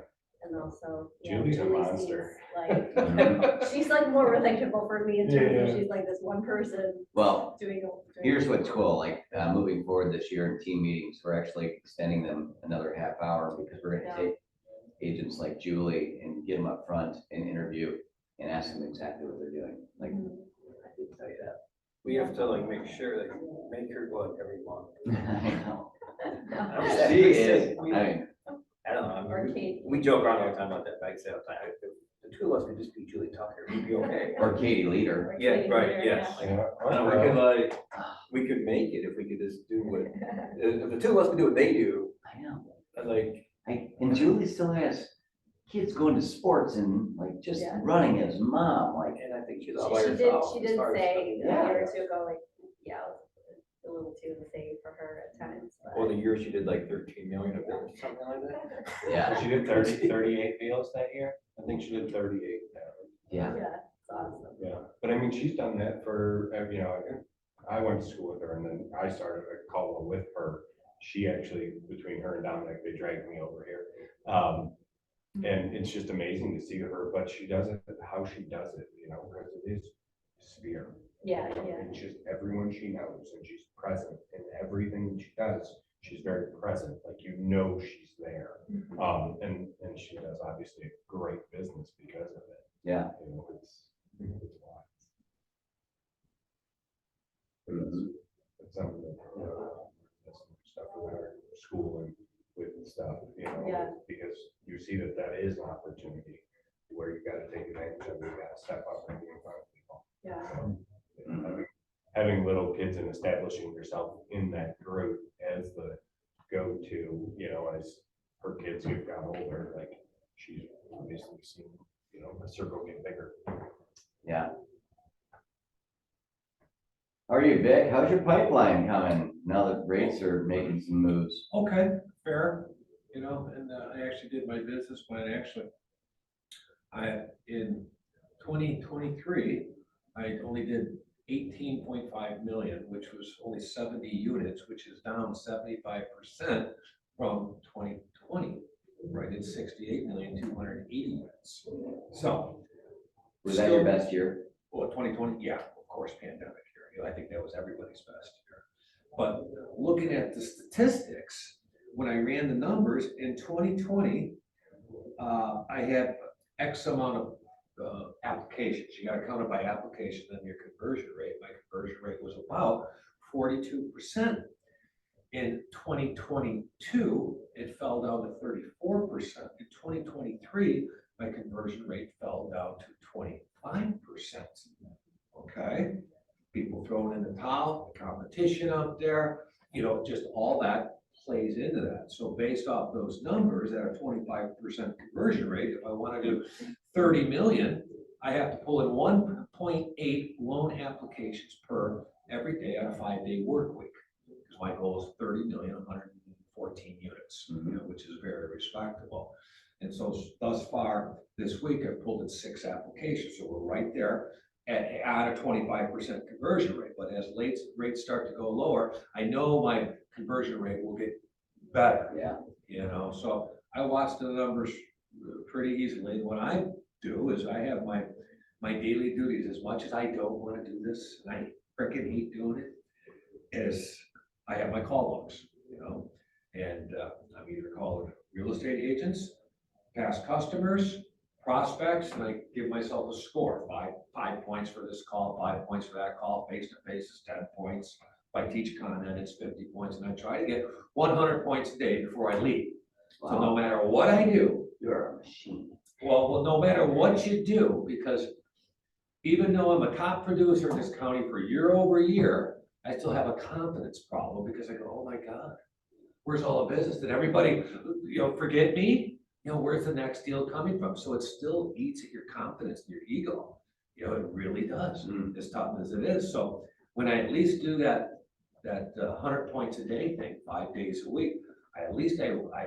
And also, yeah, Julie's a Julie monster. seems like, she's like more relatable for me in terms Yeah. of she's like this one person well, doing. here's what's cool, like, moving forward this year in team meetings, we're actually extending them another half hour because we're gonna take agents like Julie and get them up front and interview and ask them exactly what they're doing. Like, I did tell you that. We have to like make sure that make her go out every month. I know. I'm sad. She is, We- I mean, I don't know, I Or mean, Kate. we joke around all the time about that bike sale time. If the two of us could just be Julie Tucker, we'd be okay. or Katie Leader. Or Yeah, Katie right, Leader, yes. Yeah. And we could like, we could make it if we could just do what, if the two of us could do what they do, I know. like, And Julie still has kids going to sports and like just Yeah. running as mom, like, and I think she's all by She herself. did as far as say a Yeah. year or two ago, like, yeah, it was a little too insane for her at times, but. Well, the year she did like 13 million of business, something like that. yeah, She did 38 deals that year. I think she did 38 now. yeah. Yeah, it's awesome. Yeah, but I mean, she's done that for, you know, I went to school with her and then I started a call with her. She actually, between her and Dominic, they dragged me over here. And it's just amazing to see her, but she does it, how she does it, you know, because it is sphere. Yeah, yeah. It's just everyone she knows and she's present in everything she does. She's very present, like, you know, she's there. And she does obviously a great business because of it. Yeah. You know, it's wild. Mhm. It's some of the, you know, that's some stuff with our school and with stuff, you know, Yeah. because you see that is an opportunity where you gotta take advantage of it, you gotta step up and be in front of people. Yeah. So, you know, having little kids and establishing yourself in that group as the go-to, you know, as her kids have gotten older, like, she's obviously seen, you know, the circle get bigger. Yeah. How are you, Vic? How's your pipeline coming now that rates are making some moves? Okay, fair, you know, and I actually did my business plan, in 2023, I only did 18.5 million, which was only 70 units, which is down 75% from 2020, right, it's 68,280 units. So. Was that your best year? Well, 2020, yeah, of course, pandemic year. You know, I think that was everybody's best year. But looking at the statistics, when I ran the numbers in 2020, I had X amount of applications. You got to count it by application, then your conversion rate. My conversion rate was about 42%. In 2022, it fell down to 34%. In 2023, my conversion rate fell down to 25%. Okay, people throwing in the towel, the competition out there, you know, just all that plays into that. So based off those numbers at a 25% conversion rate, if I want to do 30 million, I have to pull in 1.8 loan applications per every day on a 5-day work week. Because my goal is 30 million, 114 units, you know, which is very respectable. And so thus far this week, I've pulled in 6 applications. So we're right there at a 25% conversion rate. But as rates start to go lower, I know my conversion rate will get better. Yeah. You know, so I watch the numbers pretty easily. And what I do is I have my my daily duties, as much as I don't wanna do this, and I freaking hate doing it, is I have my call logs, you know? And I'm either called real estate agents, past customers, prospects, and I give myself a score, five points for this call, 5 points for that call, face-to-face is 10 points. If I teach content, it's 50 points, and I try to get 100 points a day before I leave. So no matter what I do, You're a machine. well, no matter what you do, because even though I'm a top producer in this county for year over year, I still have a confidence problem because I go, oh my God, where's all the business? Did everybody, forget me? Where's the next deal coming from? So it still eats at your confidence and your ego. It really does, as tough as it is. So when I at least do that 100 points a day thing, 5 days a week, I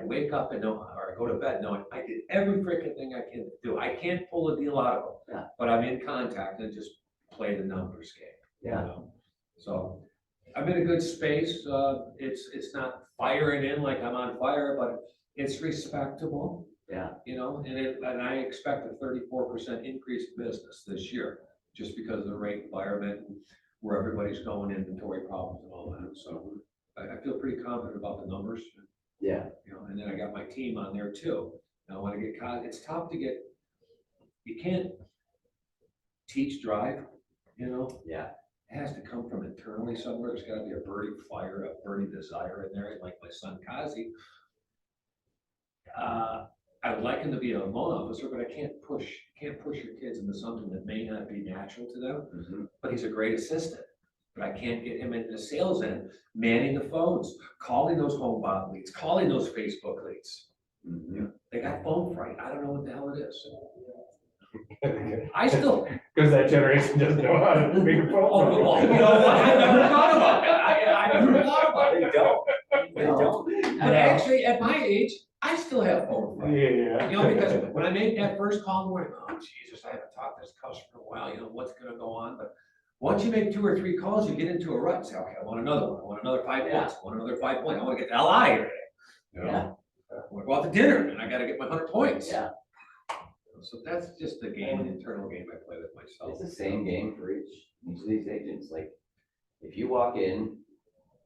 wake up and know, or I go to bed knowing I did every freaking thing I can do. I can't pull a deal out of them, but I'm in contact and just play the numbers game. Yeah. So I'm in a good space. It's not firing in like I'm on fire, but it's respectable. Yeah. And I expect a 34% increase in business this year, just because of the rate environment and where everybody's going, inventory problems and all that. So I feel pretty confident about the numbers. Yeah. And then I got my team on there too. Now, when I get caught, it's tough to get, you can't teach drive, Yeah. It has to come from internally somewhere. There's gotta be a burning fire, a burning desire in there, like my son Kazi. I would like him to be a loan officer, but I can't push your kids into something that may not be natural to them. But he's a great assistant. But I can't get him into the sales end, manning the phones, calling those home bot leads, calling those Facebook leads. They got phone fright. I don't know what the hell it is. I still. Because that generation doesn't know how to make a phone Oh, call. well, you know what? I never thought about that. I never thought about They it. don't. They don't. But actually, at my age, I still have phone fright. Yeah. Because when I made that first call in the morning, oh Jesus, I haven't talked to this customer in a while, what's gonna go on? But once you make 2 or 3 calls, you get into a rut. Say, okay, I want another one. I want another 5 points. I want another 5 points. I want to get the hell out of here today. Yeah. I want to go out to dinner and I got to get my 100 points. Yeah. So that's just the game, an internal game I play with myself. It's the same game for each of these agents. Like, if you walk in,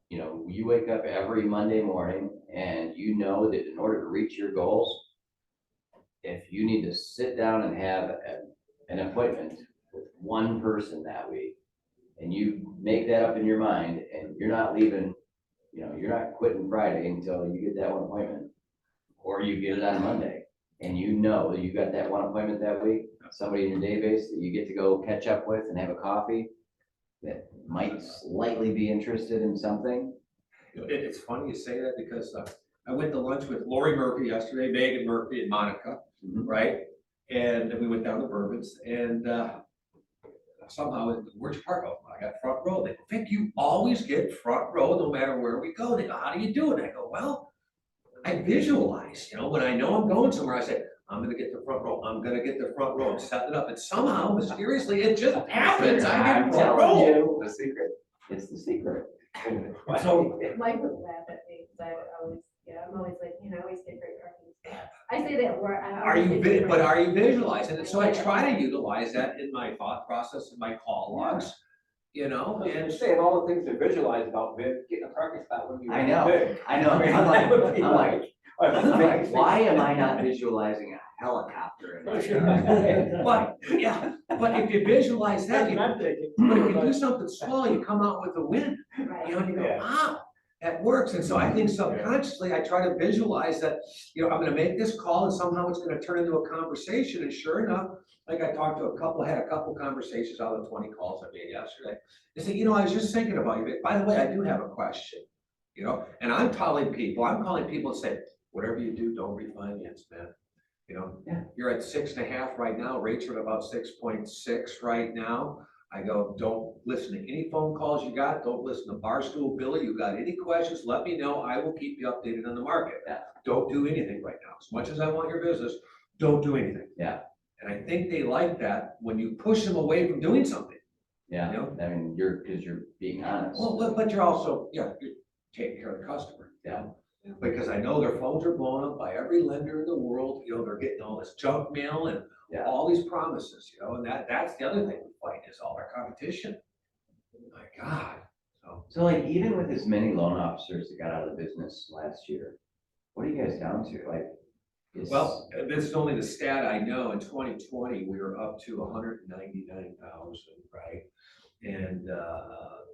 you wake up every Monday morning and you know that in order to reach your goals, if you need to sit down and have an appointment with one person that week, and you make that up in your mind, and you're not leaving, you're not quitting Friday until you get that one appointment, or you get it on Monday, and that you got that one appointment that week, somebody in your database that you get to go catch up with and have a coffee that might slightly be interested in something. It's funny you say that because I went to lunch with Lori Murphy yesterday, Megan Murphy and Monica, right? And then we went down to Bourbon's and somehow, where'd you park? Oh, I got front row. They go, Vic, you always get front row no matter where we go. They go, how do you do it? I go, well, I visualize, when I know I'm going somewhere, I say, I'm gonna get the front row. I'm gonna get the front row. I'm setting it up. And somehow, mysteriously, it just happens. I get I'm front telling row. you, the secret. It's the secret. So, Mike would laugh at me, because I'm always like, I always get great parking spots. I say that where I. are you visualizing it? So I try to utilize that in my thought process, in my call logs, And and saying all the things to visualize about Vic, getting a parking spot when you. I know. Vic. I know. mean, I'm that would be like, like- why am I not visualizing a helicopter in my car? but if you visualize that, That's what I'm thinking. but if you do something small, you come out with a win, Right. and you go, Yeah. wow, that works. And so I think subconsciously, I try to visualize that, I'm gonna make this call and somehow it's gonna turn into a conversation. And sure enough, like I had a couple conversations out of the 20 calls I made yesterday. They say, I was just thinking about you. Vic. By the way, I do have a question, and I'm calling people and say, whatever you do, don't refinance, man. You're at 6.5 right now. Rates are at about 6.6 right now. I go, don't listen to any phone calls you got. Don't listen to Barstool Billy. You got any questions, let me know. I will keep you updated on the market. Don't do anything right now. As much as I want your business, don't do anything. Yeah. And I think they like that when you push them away from doing something. Yeah, I mean, because you're being honest. Well, but you're also, you're taking care of the customer. Yeah. Because I know their phones are blown up by every lender in the world, they're getting all this junk mail and Yeah. all these promises, and that's the other thing we fight is all our competition. My God, so. So like, even with as many loan officers that got out of the business last year, what are you guys down to? Like, Well, this is only the stat I know. In 2020, we were up to 199,000, right? And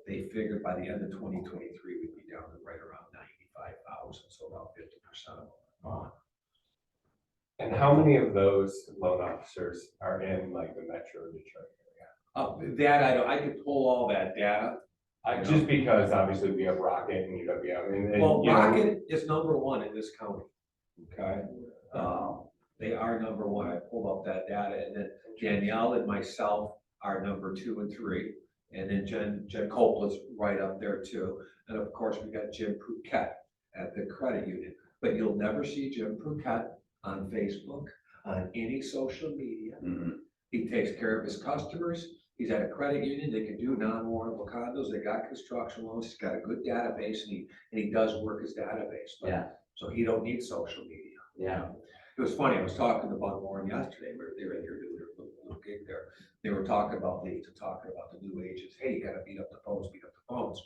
they figured by the end of 2023, we'd be down to right around 95,000, so about 50% of them. And how many of those loan officers are in like the Metro Detroit That I don't, I could pull all that data. area? Just because obviously we have Rocket and UWM and. Well, you know, Rocket is number one in this county, okay? They are number one. I pulled up that data, and then Danielle and myself are number 2 and 3. And then Jen Copela's right up there too. And of course, we got Jim Phuket at the credit union. But you'll never see Jim Phuket on Facebook, on any social media. Mhm. He takes care of his customers. He's at a credit union. They can do non-warrantable condos. They got construction loans. He's got a good database, and he does work his database. But- Yeah. So he don't need social media. Yeah. It was funny, I was talking to Bud Warren yesterday, they were in here doing their little gig there. They were talking about leads and talking about the new agents, hey, you gotta beat up the phones, beat up the phones.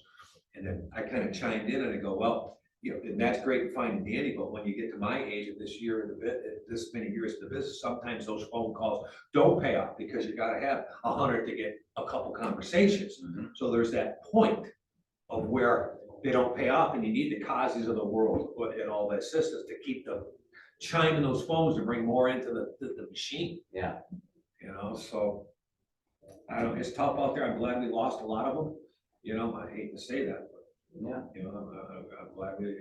And then I kind of chimed in and I go, well, and that's great and fine and dandy, but when you get to my age of this year in the bit, this many years in the business, sometimes those phone calls don't pay off because you gotta have 100 to get a couple conversations. Mhm. So there's that point of where they don't pay off and you need the Causes of the world and all the assistants to keep them chiming those phones to bring more into the machine. Yeah. So I don't, it's tough out there. I'm glad we lost a lot of them. I hate to say that, but Yeah. I'm glad we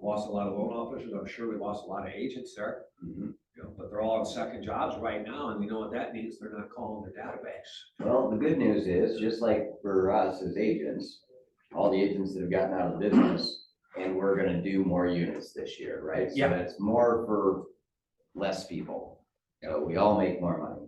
lost a lot of loan officers. I'm sure we lost a lot of agents there. Mhm. But they're all on second jobs right now, and we know what that means. They're not calling their database. Well, the good news is, just like for us as agents, all the agents that have gotten out of the business, and we're gonna do more units this year, right? Yeah. So it's more for less people. So we all make more money.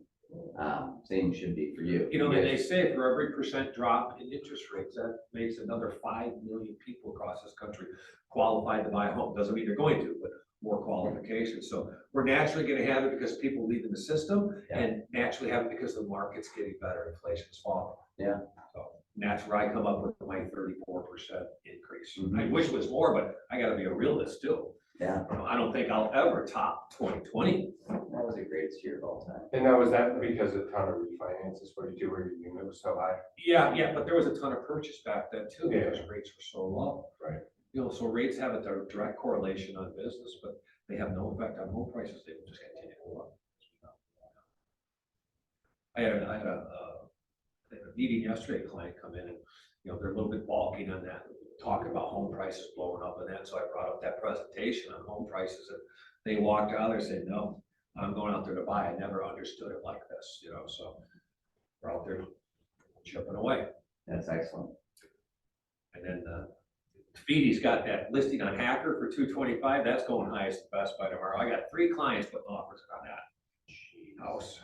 Same should be for you. And they say for every % drop in interest rates, that makes another 5 million people across this country qualified to buy a home. Doesn't mean they're going to, but more qualifications. So we're naturally gonna have it because people leave in the system, Yeah. and naturally have it because the market's getting better, inflation's falling. Yeah. So and that's where I come up with my 34% increase. Mhm. I wish it was more, but I gotta be a realist too. Yeah, I don't think I'll ever top 2020. that was the greatest year of all time. And now, was that because a ton of refinances, what you do, where your unit was so high? Yeah, but there was a ton of purchase back then too, Yeah. because rates were so low. Right. So rates have a direct correlation on business, but they have no effect on home prices. They will just continue to go up. I had a meeting yesterday, a client come in and, they're a little bit balking on that, talking about home prices blowing up and that. So I brought up that presentation on home prices, and they walked out there and said, no, I'm going out there to buy. I never understood it like this, so we're out there chipping away. That's excellent. And then Feedy's got that listing on Hacker for 225. That's going highest and best by tomorrow. I got 3 clients putting offers on that house.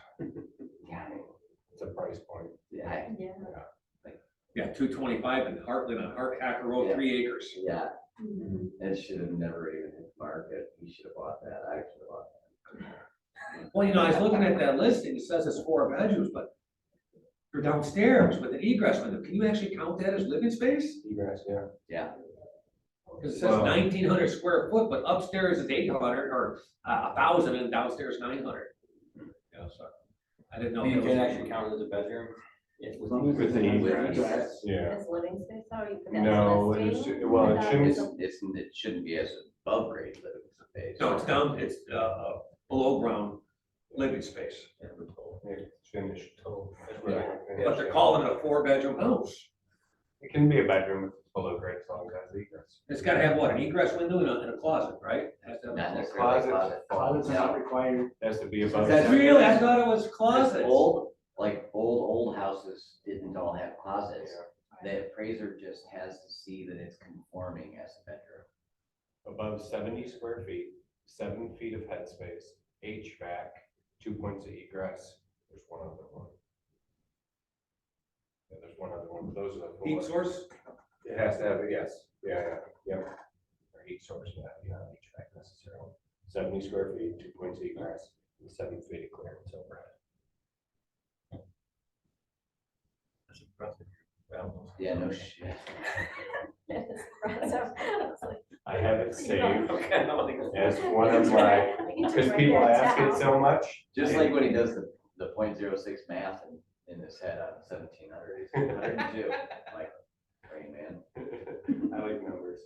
Yeah. It's a price point. Yeah. Yeah. Yeah, 225 in Heartland on Hacker Road, Yeah. 3 acres. Yeah, Mhm. it should have never even hit the market. You should have bought that. I should have bought that. Well, I was looking at that listing. It says it's 4 bedrooms, but they're downstairs with an egress window. Can you actually count that as living space? Egress, yeah. Yeah. Because it says Wow. 1,900 square foot, but upstairs is 800 or 1,000 and downstairs 900. So I didn't know. if You it was- can actually count it as a bedroom. As long as With it's the an egress. egress. Yeah. It's living space, how you put that No, as a it listing? should- well, it Without shouldn't- using- It shouldn't be as above grade living space. No, it's down, it's below ground living space. Maybe finish total. That's what I can finish, But they're yeah. calling it a 4-bedroom house. It can be a bedroom if it's below grade as long as it has egress. It's gotta have what, an egress window and a closet, right? Has to have a Not closet. necessarily a Closet. closet. Closets are not required. It has to be above. That's second. Really? I thought it was Because closets. old houses didn't all have closets. Yeah. The appraiser just has to see that it's conforming as a bedroom. Above 70 square feet, 7 feet of headspace, HVAC, 2 points of egress. There's one other one. Yeah, there's one other one, but those are the 4. Heat source? It has to have, yes, yeah, heat source, you have to be on HVAC necessarily. 70 square feet, 2 points egress, and 7 feet of clearance overhead. That's impressive. Well, Yeah, no shit. It's impressive. It's like, I have it You know, saved Okay, I don't think it's. as one of my, I need to because write people that ask it down. so much. Just like when he does the 0.06 math in his head on 1700, he's 102, like, Rain Man. I like numbers.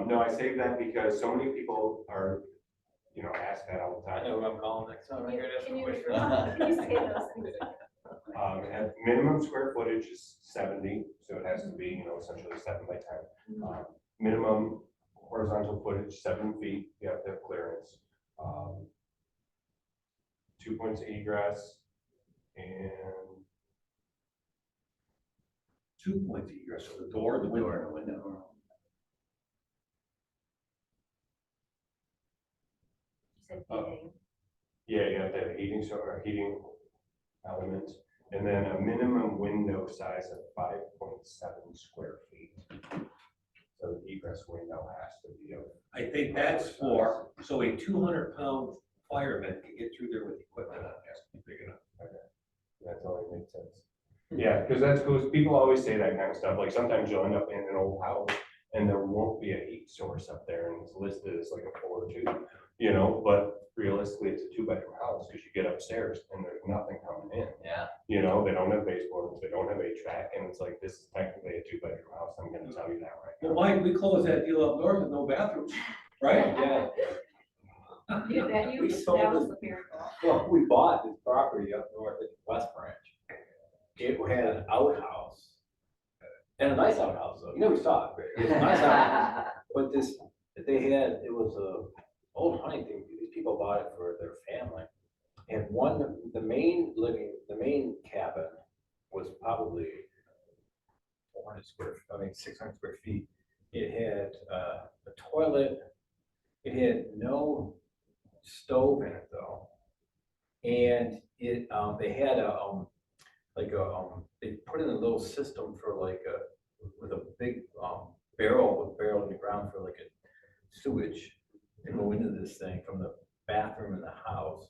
No, I say that because so many people are, ask that all the I time. know who I'm calling next time. Can you say those things? And minimum square footage is 70, so it has to be, essentially 7 by 10. Minimum horizontal footage, 7 feet, you have to have clearance. 2 points of egress, and 2 points egress, so the door, the window. Door and a window. You said Oh. heating. yeah, you have to have heating element, and then a minimum window size of 5.7 square feet. So the egress window has to be of I think that's for, so a 200-pound fireman can get through there with equipment on, it has to be big enough. That's all that makes sense. Yeah, because that's cool. People always say that kind of stuff. Like sometimes you'll end up in an old house and there won't be a heat source up there and it's listed as like a 4 or 2, but realistically it's a 2-bedroom house because you get upstairs and there's nothing coming in. Yeah. They don't have baseboards, they don't have HVAC, and it's like, this is technically a 2-bedroom house. I'm gonna tell you that right now. Well, Mike, we closed that deal up north with no bathrooms, right? Yeah. You, that We sold that was it. the miracle. Well, we bought this property up north at West Branch. It had an outhouse. And a nice outhouse, though. You never saw it, but it was a nice outhouse. But it was a old hunting thing. These people bought it for their family. And the main cabin was probably 600 square feet. It had a toilet. It had no stove in it though. And they had they put in a little system for with a big barrel in the ground for like a sewage to go into this thing from the bathroom in the house.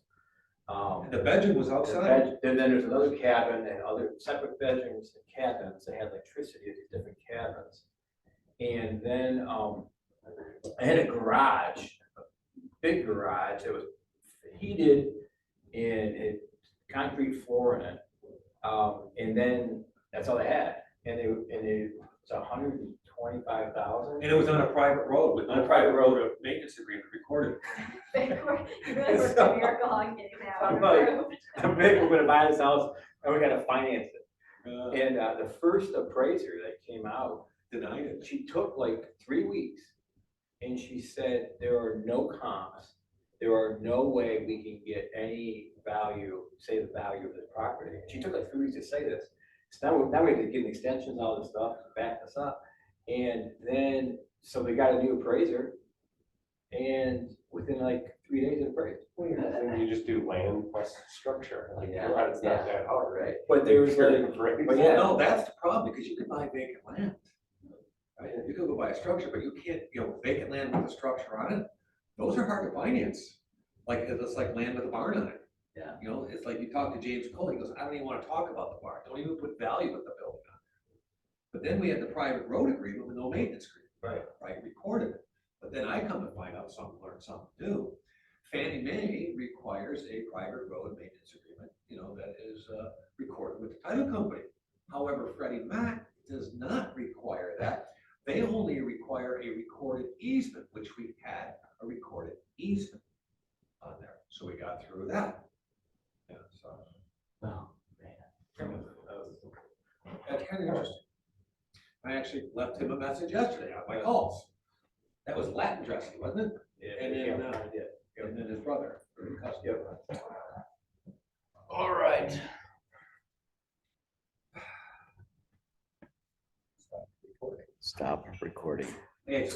And the bedroom was outside? And then there's another cabin and other separate bedrooms and cabins. They had electricity at these different cabins. And then I had a garage, a big garage that was heated and it concrete floor in it. And then that's all they had. And it's $125,000. And it was on a private road with On no a private road. of maintenance agreement recorded. You really worked a miracle on getting that I'm one like- approved. I'm big, we're gonna buy this house and we're gonna finance it. And the first appraiser that came out, Denied it. she took like 3 weeks. And she said, there are no comps. There are no way we can get any value, say the value of this property. She took like 3 weeks to say this. So now we have to get extensions, all this stuff, to back this up. And then, so we got a new appraiser. And within like 3 days it appraised. You just do land plus structure. Like, Yeah, God, it's not yeah. that hard, right? But there was like, Right. but Well, yeah, no, that's the problem, because you can buy vacant land. Right, you can go buy a structure, but you can't, vacant land with a structure on it, those are hard to finance. Like, it's like land with a barn on it. Yeah. It's like you talk to James Cole, he goes, I don't even wanna talk about the barn, don't even put value with the building on it. But then we had the private road agreement with no maintenance agreement. Right, recorded it. But then I come to find out learn something new. Fannie Mae requires a private road maintenance agreement, that is recorded with the title company. However, Freddie Mac does not require that. They only require a recorded easement, which we had a recorded easement on there. So we got through that. Yeah, so Oh, man. that's kind of interesting. I actually left him a message yesterday on my calls. That was Latin dressing, wasn't it? yeah, And then, yeah, I did. And then his brother, or cousin. Yep. All right. Stop recording. Hey,